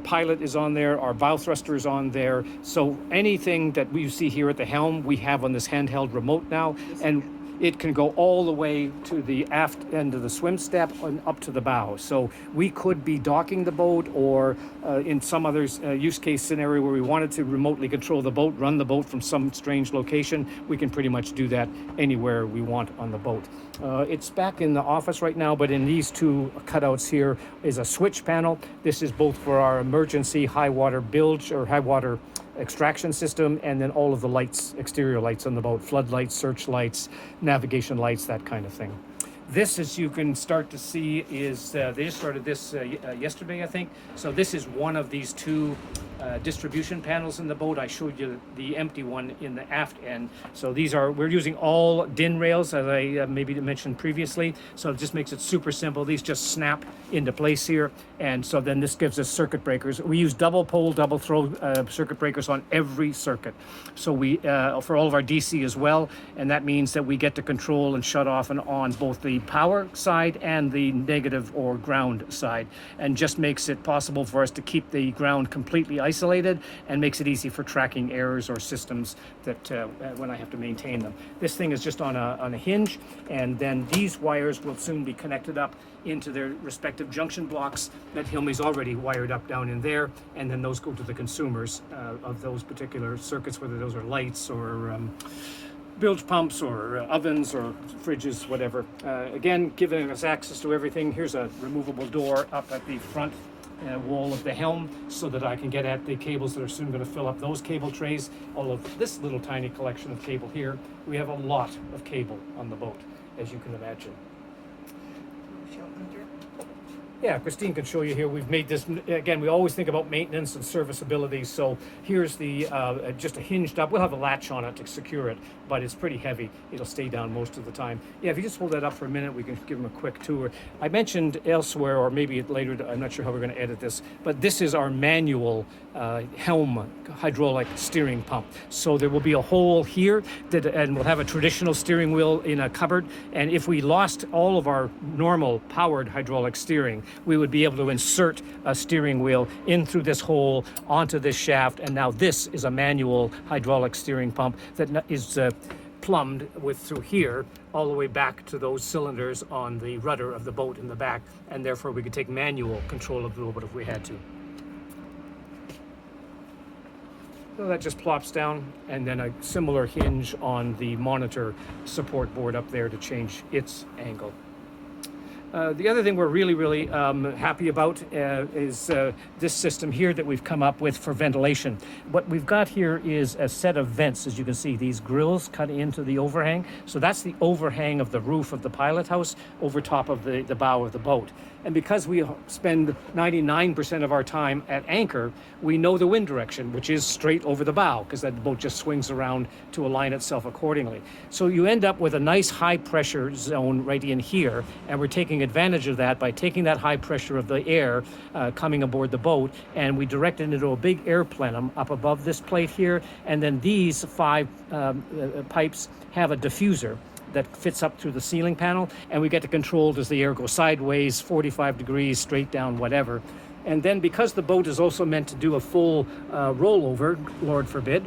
pilot is on there, our bow thruster is on there. So anything that we see here at the helm, we have on this handheld remote now, and it can go all the way to the aft end of the swim step and up to the bow. So we could be docking the boat, or in some other use case scenario where we wanted to remotely control the boat, run the boat from some strange location, we can pretty much do that anywhere we want on the boat. It's back in the office right now, but in these two cutouts here is a switch panel. This is both for our emergency high water bilge or high water extraction system, and then all of the lights, exterior lights on the boat, floodlights, search lights, navigation lights, that kind of thing. This, as you can start to see, is they just started this yesterday, I think. So this is one of these two distribution panels in the boat. I showed you the empty one in the aft end. So these are, we're using all DIN rails, as I maybe mentioned previously. So it just makes it super simple. These just snap into place here. And so then this gives us circuit breakers. We use double pole, double throw circuit breakers on every circuit. So we, for all of our DC as well. And that means that we get to control and shut off and on both the power side and the negative or ground side. And just makes it possible for us to keep the ground completely isolated, and makes it easy for tracking errors or systems that when I have to maintain them. This thing is just on a hinge, and then these wires will soon be connected up into their respective junction blocks that Hilmi's already wired up down in there, and then those go to the consumers of those particular circuits, whether those are lights or bilge pumps or ovens or fridges, whatever. Again, giving us access to everything. Here's a removable door up at the front wall of the helm, so that I can get at the cables that are soon going to fill up those cable trays. All of this little tiny collection of cable here. We have a lot of cable on the boat, as you can imagine. Yeah, Christine can show you here. We've made this, again, we always think about maintenance and serviceability. So here's the, just a hinged up, we'll have a latch on it to secure it, but it's pretty heavy. It'll stay down most of the time. Yeah, if you just hold that up for a minute, we can give them a quick tour. I mentioned elsewhere, or maybe later, I'm not sure how we're going to edit this, but this is our manual Helm hydraulic steering pump. So there will be a hole here, and we'll have a traditional steering wheel in a cupboard. And if we lost all of our normal powered hydraulic steering, we would be able to insert a steering wheel in through this hole onto this shaft. And now this is a manual hydraulic steering pump that is plumbed with through here all the way back to those cylinders on the rudder of the boat in the back. And therefore we could take manual control of the boat if we had to. So that just plops down, and then a similar hinge on the monitor support board up there to change its angle. The other thing we're really happy about is this system here that we've come up with for ventilation. What we've got here is a set of vents, as you can see, these grills cut into the overhang. So that's the overhang of the roof of the pilot house over top of the bow of the boat. And because we spend 99% of our time at anchor, we know the wind direction, which is straight over the bow, because that boat just swings around to align itself accordingly. So you end up with a nice high pressure zone right in here, and we're taking advantage of that by taking that high pressure of the air coming aboard the boat, and we direct it into a big air plenum up above this plate here, and then these 5 pipes have a diffuser that fits up through the ceiling panel, and we get to control, does the air go sideways, 45 degrees, straight down, whatever. And then because the boat is also meant to do a full rollover, Lord forbid,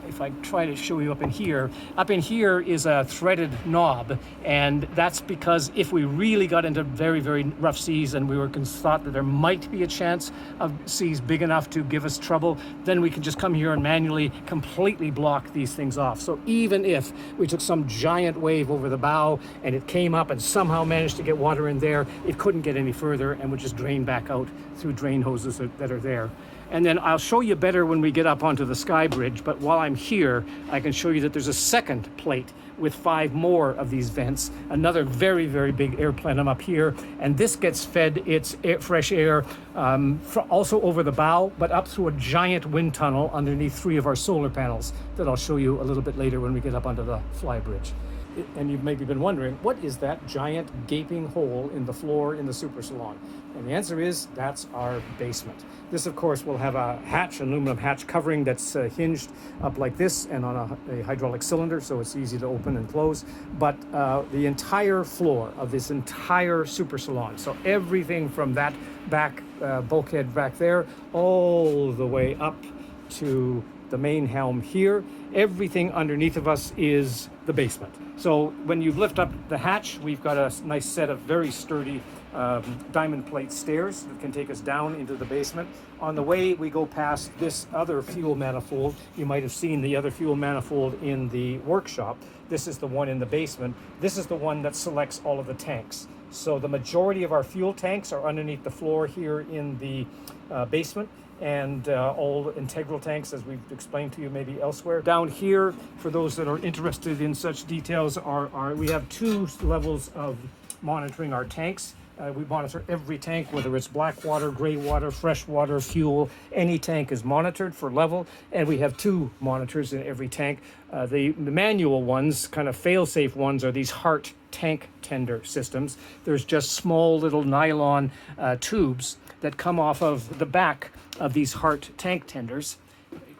if I try to show you up in here is a threaded knob, and that's because if we really got into very, very rough seas and we thought that there might be a chance of seas big enough to give us trouble, then we can just come here and manually completely block these things off. So even if we took some giant wave over the bow and it came up and somehow managed to get water in there, it couldn't get any further and would just drain back out through drain hoses that are there. And then I'll show you better when we get up onto the sky bridge, but while I'm here, I can show you that there's a second plate with 5 more of these vents, another very, very big air plenum up here, and this gets fed its fresh air also over the bow, but up through a giant wind tunnel underneath 3 of our solar panels that I'll show you a little bit later when we get up onto the fly bridge. And you've maybe been wondering, what is that giant gaping hole in the floor in the super salon? And the answer is, that's our basement. This, of course, will have a hatch, an aluminum hatch covering that's hinged up like this and on a hydraulic cylinder, so it's easy to open and close. But the entire floor of this entire super salon, so everything from that back bulkhead back there, all the way up to the main helm here, everything underneath of us is the basement. So when you lift up the hatch, we've got a nice set of very sturdy diamond plate stairs that can take us down into the basement. On the way, we go past this other fuel manifold. You might have seen the other fuel manifold in the workshop. This is the one in the basement. This is the one that selects all of the tanks. So the majority of our fuel tanks are underneath the floor here in the basement, and all integral tanks, as we've explained to you maybe elsewhere. Down here, for those that are interested in such details, we have 2 levels of monitoring our tanks. We monitor every tank, whether it's black water, gray water, fresh water, fuel. Any tank is monitored for level, and we have 2 monitors in every tank. The manual ones, kind of fail-safe ones, are these Hart tank tender systems. There's just small little nylon tubes that come off of the back of these Hart tank tenders.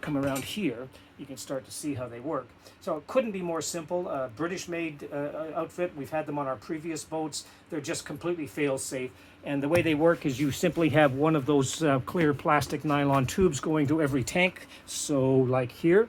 Come around here, you can start to see how they work. So it couldn't be more simple. British-made outfit. We've had them on our previous boats. They're just completely fail-safe. And the way they work is you simply have one of those clear plastic nylon tubes going to every tank. So like here,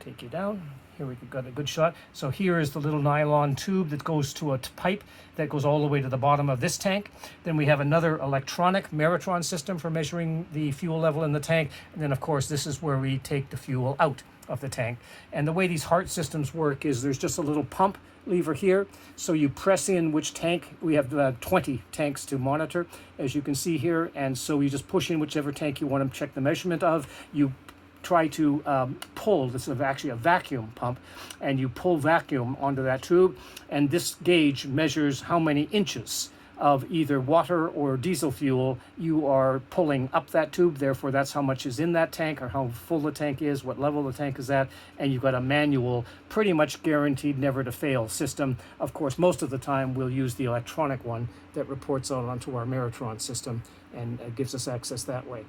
take you down. Here we've got a good shot. So here is the little nylon tube that goes to a pipe that goes all the way to the bottom of this tank. Then we have another electronic Maritron system for measuring the fuel level in the tank. And then, of course, this is where we take the fuel out of the tank. And the way these Hart systems work is there's just a little pump lever here. So you press in which tank. We have 20 tanks to monitor, as you can see here. And so you just push in whichever tank you want to check the measurement of. You try to pull, this is actually a vacuum pump, and you pull vacuum onto that tube, and this gauge measures how many inches of either water or diesel fuel you are pulling up that tube. Therefore, that's how much is in that tank, or how full the tank is, what level the tank is at, and you've got a manual, pretty much guaranteed never to fail system. Of course, most of the time we'll use the electronic one that reports out onto our Maritron system and gives us access that way.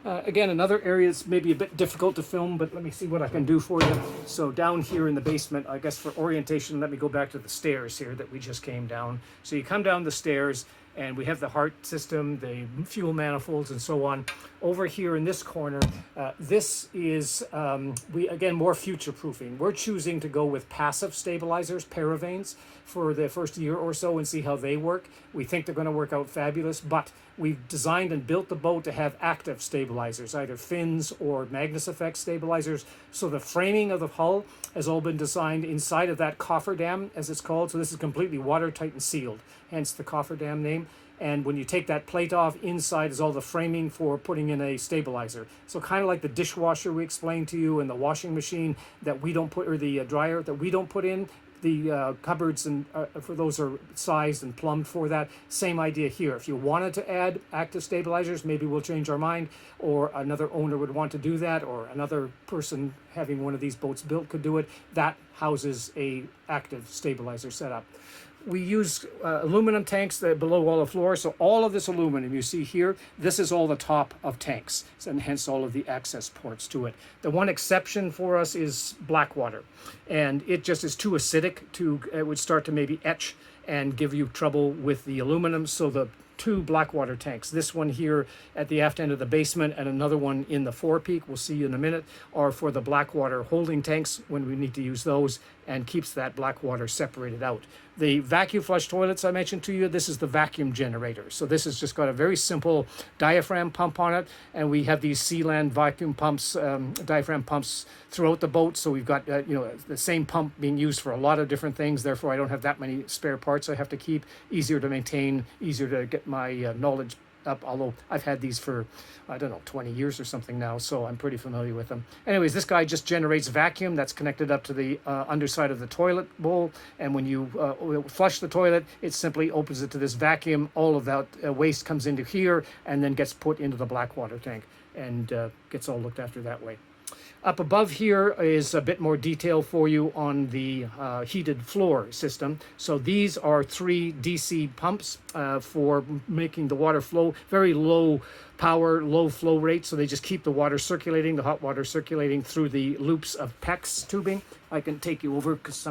Again, another area that's maybe a bit difficult to film, but let me see what I can do for you. So down here in the basement, I guess for orientation, let me go back to the stairs here that we just came down. So you come down the stairs, and we have the Hart system, the fuel manifolds, and so on. Over here in this corner, this is, again, more future-proofing. We're choosing to go with passive stabilizers, paravanes, for the first year or so and see how they work. We think they're going to work out fabulous, but we've designed and built the boat to have active stabilizers, either fins or Magnus effect stabilizers. So the framing of the hull has all been designed inside of that cofferdam, as it's called. So this is completely watertight and sealed, hence the cofferdam name. And when you take that plate off, inside is all the framing for putting in a stabilizer. So kind of like the dishwasher we explained to you, and the washing machine that we don't put, or the dryer that we don't put in, the cupboards and for those are sized and plumbed for that. Same idea here. If you wanted to add active stabilizers, maybe we'll change our mind, or another owner would want to do that, or another person having one of these boats built could do it. That houses a active stabilizer setup. We use aluminum tanks that are below all the floor. So all of this aluminum you see here, this is all the top of tanks, and hence all of the access ports to it. The one exception for us is black water, and it just is too acidic to, it would start to maybe etch and give you trouble with the aluminum. So the two Blackwater tanks. This one here at the aft end of the basement and another one in the forepeak, we'll see in a minute, are for the Blackwater holding tanks when we need to use those, and keeps that Blackwater separated out. The vacuum flush toilets I mentioned to you, this is the vacuum generator. So this has just got a very simple diaphragm pump on it, and we have these Sealand vacuum pumps, diaphragm pumps throughout the boat. So we've got the same pump being used for a lot of different things. Therefore, I don't have that many spare parts I have to keep. Easier to maintain, easier to get my knowledge up, although I've had these for, I don't know, 20 years or something now, so I'm pretty familiar with them. Anyways, this guy just generates vacuum that's connected up to the underside of the toilet bowl, and when you flush the toilet, it simply opens it to this vacuum. All of that waste comes into here and then gets put into the Blackwater tank and gets all looked after that way. Up above here is a bit more detail for you on the heated floor system. So these are 3 DC pumps for making the water flow. Very low power, low flow rate, so they just keep the water circulating, the hot water circulating through the loops of PEX tubing. I can take you over because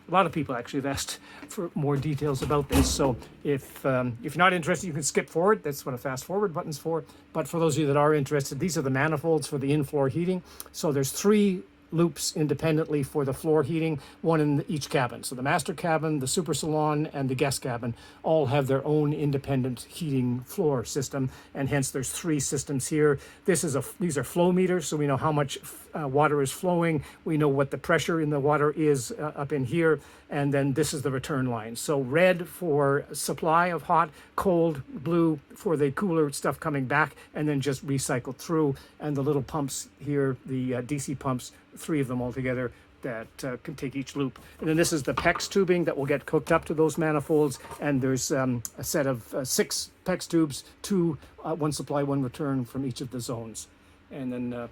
a lot of people actually have asked for more details about this. So if you're not interested, you can skip forward. That's what a fast forward button's for. But for those of you that are interested, these are the manifolds for the in-floor heating. So there's 3 loops independently for the floor heating, one in each cabin. So the master cabin, the super salon, and the guest cabin all have their own independent heating floor system, and hence there's 3 systems here. These are flow meters, so we know how much water is flowing. We know what the pressure in the water is up in here, and then this is the return line. So red for supply of hot, cold, blue for the cooler stuff coming back, and then just recycled through. And the little pumps here, the DC pumps, 3 of them altogether that can take each loop. And then this is the PEX tubing that will get hooked up to those manifolds, and there's a set of 6 PEX tubes, 2 one supply, 1 return from each of the zones. And then a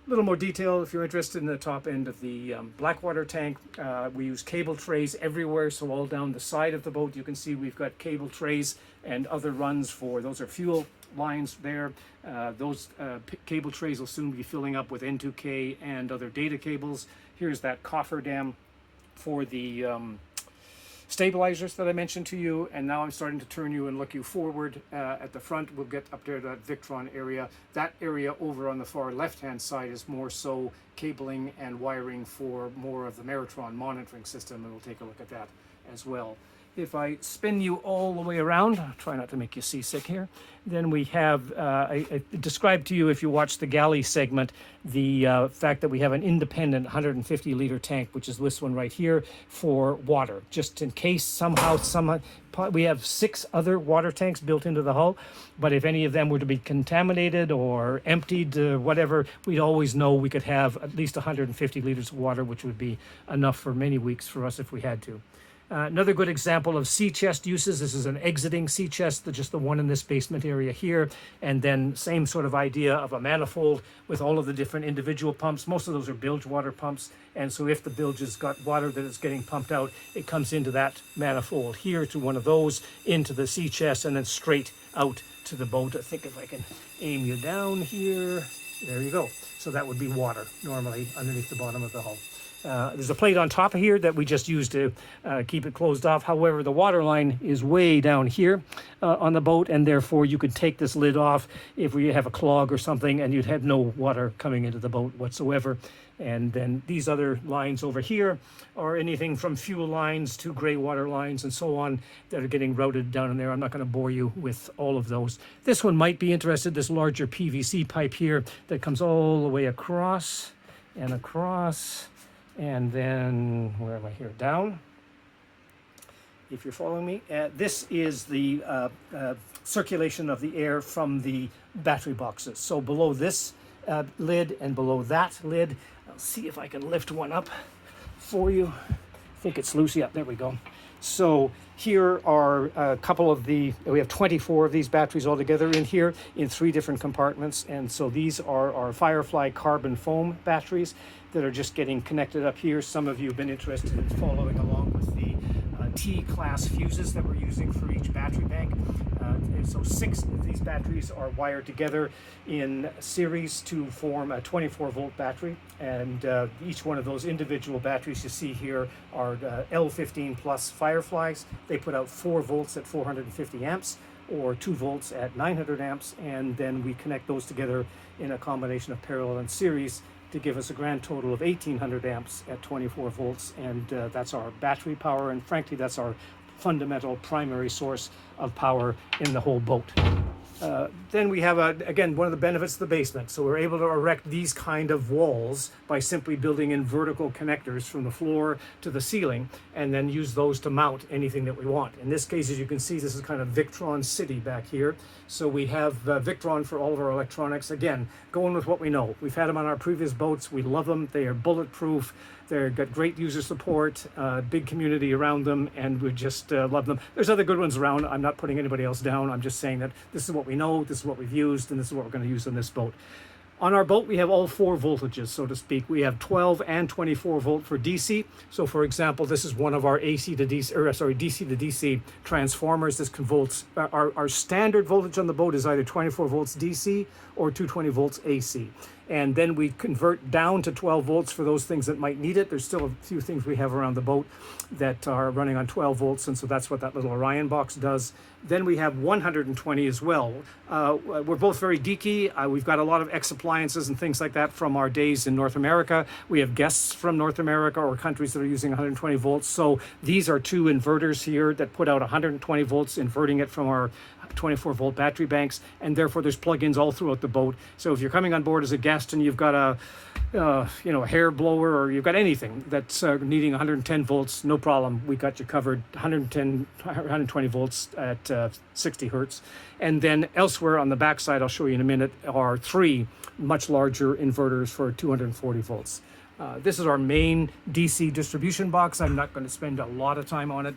little more detail if you're interested in the top end of the Blackwater tank. We use cable trays everywhere, so all down the side of the boat you can see we've got cable trays and other runs for, those are fuel lines there. Those cable trays will soon be filling up with N2K and other data cables. Here's that cofferdam for the stabilizers that I mentioned to you, and now I'm starting to turn you and look you forward. At the front, we'll get up there to that Victron area. That area over on the far left-hand side is more so cabling and wiring for more of the Meritron monitoring system, and we'll take a look at that as well. If I spin you all the way around, I'll try not to make you seasick here, then we have, I described to you if you watch the galley segment, the fact that we have an independent 150 liter tank, which is this one right here, for water, just in case somehow, we have 6 other water tanks built into the hull, but if any of them were to be contaminated or emptied, whatever, we'd always know we could have at least 150 liters of water, which would be enough for many weeks for us if we had to. Another good example of sea chest uses, this is an exiting sea chest, just the one in this basement area here, and then same sort of idea of a manifold with all of the different individual pumps. Most of those are bilge water pumps, and so if the bilge has got water that is getting pumped out, it comes into that manifold here to one of those, into the sea chest, and then straight out to the boat. I think if I can aim you down here, there you go. So that would be water normally underneath the bottom of the hull. There's a plate on top of here that we just use to keep it closed off. However, the water line is way down here on the boat, and therefore you could take this lid off if we have a clog or something, and you'd have no water coming into the boat whatsoever. And then these other lines over here are anything from fuel lines to gray water lines and so on that are getting routed down in there. I'm not going to bore you with all of those. This one might be interested, this larger PVC pipe here that comes all the way across and across. And then, where am I here? Down, if you're following me. This is the circulation of the air from the battery boxes. So below this lid and below that lid, I'll see if I can lift one up for you. I think it's loose. Yeah, there we go. So here are a couple of we have 24 of these batteries altogether in here in 3 different compartments. And so these are our Firefly carbon foam batteries that are just getting connected up here. Some of you have been interested in following along with the T-class fuses that we're using for each battery bank. So 6 of these batteries are wired together in series to form a 24-volt battery, and each one of those individual batteries you see here are L15 plus Fireflies. They put out 4 volts at 450 amps. or 2 volts at 900 amps, and then we connect those together in a combination of parallel and series to give us a grand total of 1800 amps at 24 volts, and that's our battery power, and frankly that's our fundamental primary source of power in the whole boat. Then we have, again, one of the benefits of the basement. So we're able to erect these kind of walls by simply building in vertical connectors from the floor to the ceiling, and then use those to mount anything that we want. In this case, as you can see, this is kind of Victron City back here. So we have Victron for all of our electronics. Again, going with what we know. We've had them on our previous boats. We love them. They are bulletproof. They've got great user support, big community around them, and we just love them. There's other good ones around. I'm not putting anybody else down. I'm just saying that this is what we know, this is what we've used, and this is what we're going to use on this boat. On our boat, we have all 4 voltages, so to speak. We have 12 and 24 volt for DC. So, for example, this is one of our DC to DC transformers. This converts our standard voltage on the boat is either 24 volts DC or 220 volts AC. And then we convert down to 12 volts for those things that might need it. There's still a few things we have around the boat that are running on 12 volts, and so that's what that little Orion box does. Then we have 120 as well. We're both very geeky. We've got a lot of ex-appliances and things like that from our days in North America. We have guests from North America or countries that are using 120 volts. So these are 2 inverters here that put out 120 volts, inverting it from our 24 volt battery banks, and therefore there's plugins all throughout the boat. So if you're coming on board as a guest and you've got a hair blower, or you've got anything that's needing 110 volts, no problem. We got you covered. 120 volts at 60 hertz. And then elsewhere on the backside, I'll show you in a minute, are 3 much larger inverters for 240 volts. This is our main DC distribution box. I'm not going to spend a lot of time on it.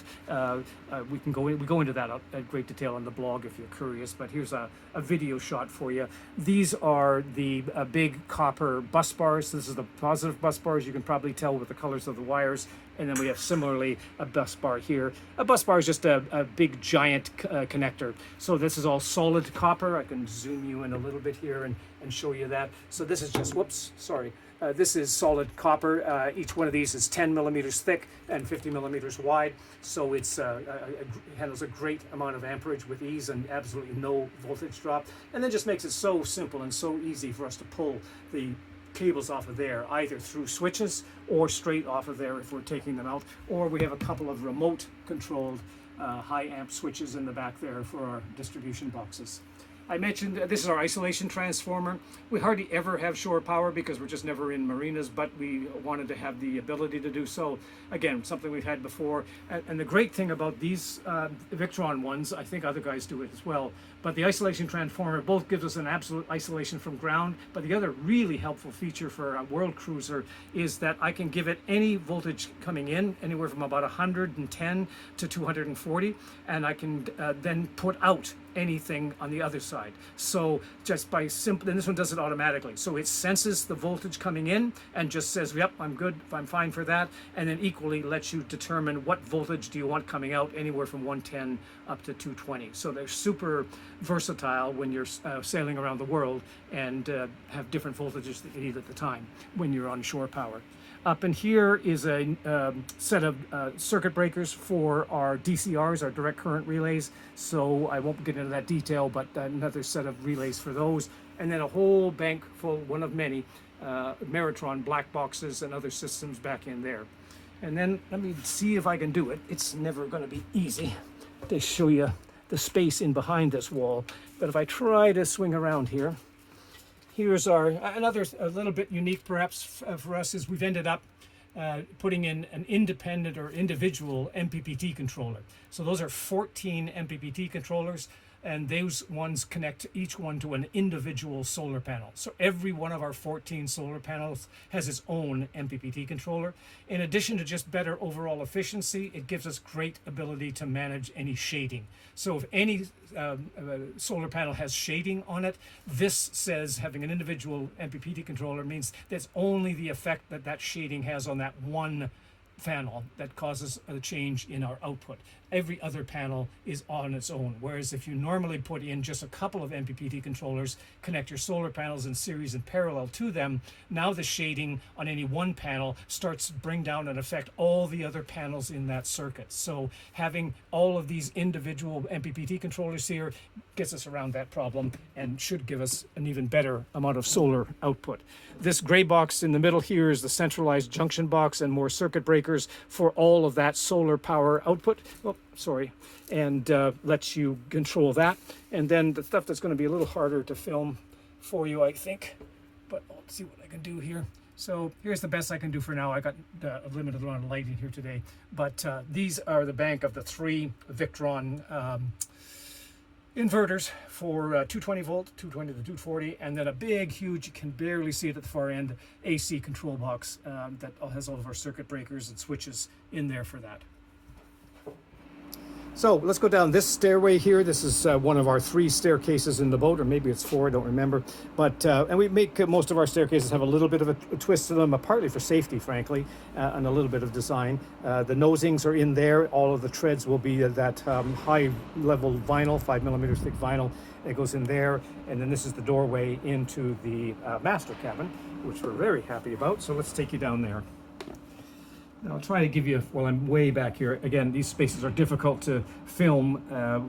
We go into that at great detail on the blog if you're curious, but here's a video shot for you. These are the big copper bus bars. This is the positive bus bars. You can probably tell with the colors of the wires. And then we have similarly a bus bar here. A bus bar is just a big giant connector. So this is all solid copper. I can zoom you in a little bit here and show you that. So this is just, this is solid copper. Each one of these is 10 millimeters thick and 50 millimeters wide. So it handles a great amount of amperage with ease and absolutely no voltage drop. And then just makes it so simple and so easy for us to pull the cables off of there, either through switches or straight off of there if we're taking them out. Or we have a couple of remote controlled high amp switches in the back there for our distribution boxes. I mentioned this is our isolation transformer. We hardly ever have shore power because we're just never in marinas, but we wanted to have the ability to do so. Again, something we've had before. And the great thing about these Victron ones, I think other guys do it as well, but the isolation transformer both gives us an absolute isolation from ground, but the other really helpful feature for a world cruiser is that I can give it any voltage coming in, anywhere from about 110 to 240, and I can then put out anything on the other side. So just by simple, and this one does it automatically. So it senses the voltage coming in and just says, yep, I'm good, I'm fine for that. And then equally lets you determine what voltage do you want coming out, anywhere from 110 up to 220. So they're super versatile when you're sailing around the world and have different voltages that you need at the time when you're on shore power. Up in here is a set of circuit breakers for our DCRs, our direct current relays. So I won't get into that detail, but another set of relays for those. And then a whole bank full, one of many, Meritron black boxes and other systems back in there. And then let me see if I can do it. It's never going to be easy to show you the space in behind this wall. But if I try to swing around here, here's our, another a little bit unique perhaps for us is we've ended up putting in an independent or individual MPPT controller. So those are 14 MPPT controllers, and those ones connect each one to an individual solar panel. So every one of our 14 solar panels has its own MPPT controller. In addition to just better overall efficiency, it gives us great ability to manage any shading. So if any solar panel has shading on it, this says having an individual MPPT controller means that's only the effect that that shading has on that one panel that causes a change in our output. Every other panel is on its own. Whereas if you normally put in just a couple of MPPT controllers, connect your solar panels in series and parallel to them, now the shading on any one panel starts to bring down and affect all the other panels in that circuit. So having all of these individual MPPT controllers here gets us around that problem and should give us an even better amount of solar output. This gray box in the middle here is the centralized junction box and more circuit breakers for all of that solar power output. Oh, sorry. And lets you control that. And then the stuff that's going to be a little harder to film for you, I think. But I'll see what I can do here. So here's the best I can do for now. I got a limited amount of light in here today. But these are the bank of the 3 Victron inverters for 220 volt, 220 to 240, and then a big, huge, you can barely see it at the far end, AC control box that has all of our circuit breakers and switches in there for that. So let's go down this stairway here. This is one of our 3 staircases in the boat, or maybe it's 4, I don't remember. But and we make most of our staircases have a little bit of a twist to them, partly for safety, frankly, and a little bit of design. The nosings are in there. All of the treads will be that high-level vinyl, 5mm thick vinyl. It goes in there, and then this is the doorway into the master cabin, which we're very happy about. So let's take you down there. Now I'll try to give you, while I'm way back here, again, these spaces are difficult to film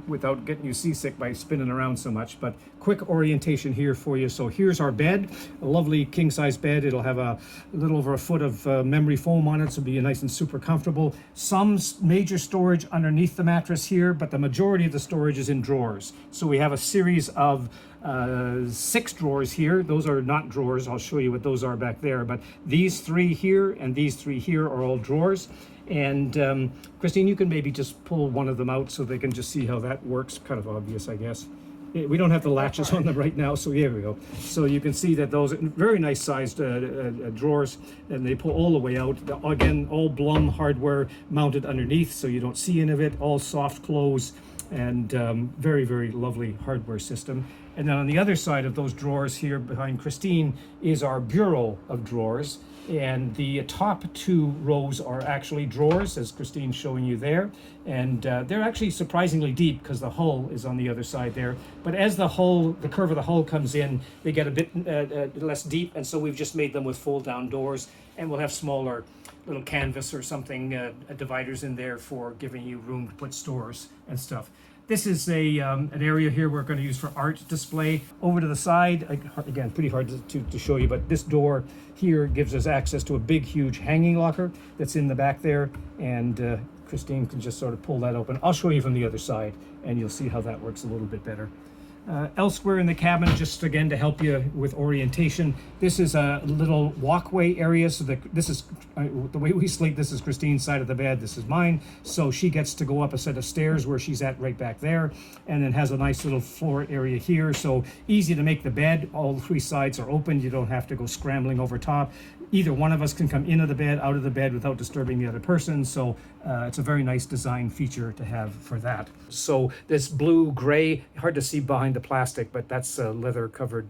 without getting you seasick by spinning around so much, but quick orientation here for you. So here's our bed, a lovely king-size bed. It'll have a little over a foot of memory foam on it, so it'll be nice and super comfortable. Some major storage underneath the mattress here, but the majority of the storage is in drawers. So we have a series of 6 drawers here. Those are not drawers. I'll show you what those are back there. But these 3 here and these 3 here are all drawers. And Christine, you can maybe just pull one of them out so they can just see how that works. Kind of obvious, I guess. We don't have the latches on them right now, so here we go. So you can see that those are very nice sized drawers, and they pull all the way out. Again, all Blum hardware mounted underneath, so you don't see any of it. All soft close, and very, very lovely hardware system. And then on the other side of those drawers here behind Christine is our bureau of drawers. And the top 2 rows are actually drawers, as Christine's showing you there. And they're actually surprisingly deep because the hull is on the other side there. But as the curve of the hull comes in, they get a bit less deep. And so we've just made them with fold down doors. And we'll have smaller little canvas or something, dividers in there for giving you room to put stores and stuff. This is an area here we're going to use for art display. Over to the side, again, pretty hard to show you, but this door here gives us access to a big, huge hanging locker that's in the back there, and Christine can just sort of pull that open. I'll show you from the other side, and you'll see how that works a little bit better. Elsewhere in the cabin, just again to help you with orientation, this is a little walkway area. So this is the way we sleep. This is Christine's side of the bed. This is mine. So she gets to go up a set of stairs where she's at right back there, and then has a nice little floor area here. So easy to make the bed. All 3 sides are open. You don't have to go scrambling over top. Either one of us can come into the bed, out of the bed without disturbing the other person. So it's a very nice design feature to have for that. So this blue-gray, hard to see behind the plastic, but that's leather-covered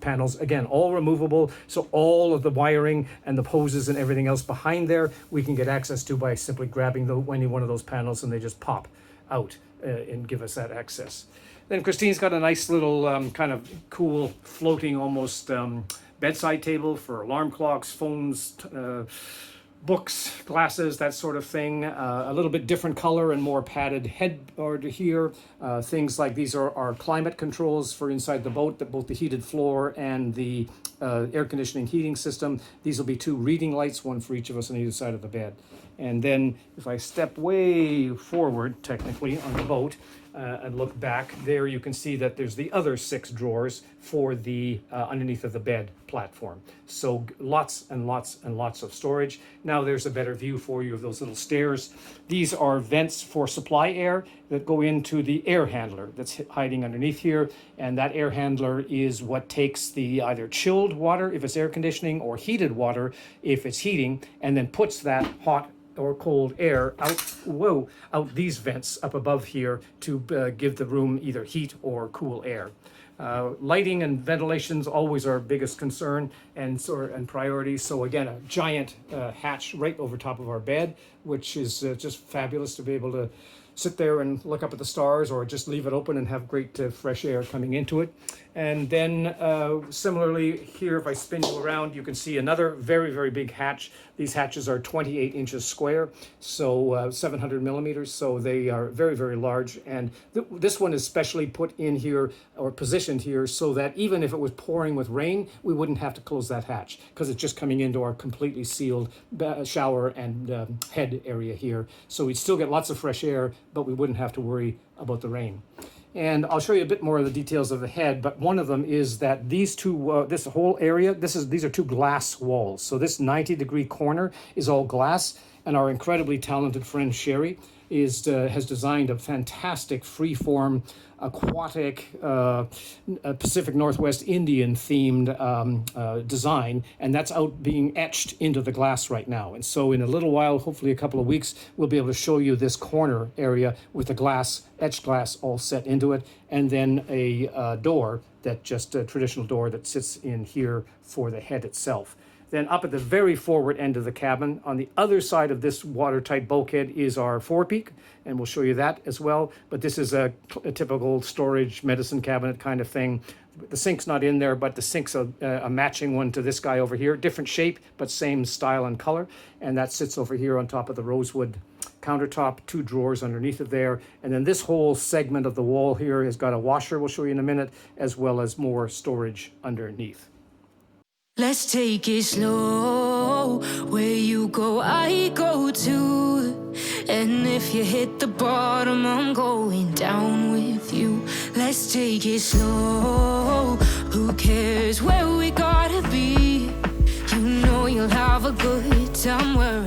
panels. Again, all removable. So all of the wiring and the hoses and everything else behind there, we can get access to by simply grabbing any one of those panels, and they just pop out and give us that access. Then Christine's got a nice little kind of cool floating almost bedside table for alarm clocks, phones, books, glasses, that sort of thing. A little bit different color and more padded headboard here. Things like these are our climate controls for inside the boat, both the heated floor and the air conditioning heating system. These will be 2 reading lights, one for each of us on either side of the bed. And then if I step way forward, technically, on the boat, and look back, there you can see that there's the other 6 drawers for the underneath of the bed platform. So lots and lots and lots of storage. Now there's a better view for you of those little stairs. These are vents for supply air that go into the air handler that's hiding underneath here. And that air handler is what takes the either chilled water if it's air conditioning or heated water if it's heating, and then puts that hot or cold air out these vents up above here to give the room either heat or cool air. Lighting and ventilation's always our biggest concern and priority. So again, a giant hatch right over top of our bed, which is just fabulous to be able to sit there and look up at the stars, or just leave it open and have great fresh air coming into it. And then similarly here, if I spin you around, you can see another very, very big hatch. These hatches are 28 inches square, so 700 millimeters, so they are very, very large. And this one is specially put in here or positioned here so that even if it was pouring with rain, we wouldn't have to close that hatch, because it's just coming into our completely sealed shower and head area here. So we'd still get lots of fresh air, but we wouldn't have to worry about the rain. And I'll show you a bit more of the details of the head, but one of them is that these two, this whole area, these are two glass walls. So this 90-degree corner is all glass, and our incredibly talented friend Sherry has designed a fantastic freeform, aquatic, Pacific Northwest Indian themed design, and that's out being etched into the glass right now. And so in a little while, hopefully a couple of weeks, we'll be able to show you this corner area with the glass, etched glass all set into it, and then a door, that just a traditional door that sits in here for the head itself. Then up at the very forward end of the cabin, on the other side of this watertight bulkhead, is our forepeak, and we'll show you that as well. But this is a typical storage medicine cabinet kind of thing. The sink's not in there, but the sink's a matching one to this guy over here. Different shape, but same style and color. And that sits over here on top of the rosewood countertop, two drawers underneath it there. And then this whole segment of the wall here has got a washer, we'll show you in a minute, as well as more storage underneath. Let's take it slow. Where you go, I go too. And if you hit the bottom, I'm going down with you. Let's take it slow. Who cares where we gotta be? You know you'll have a good time where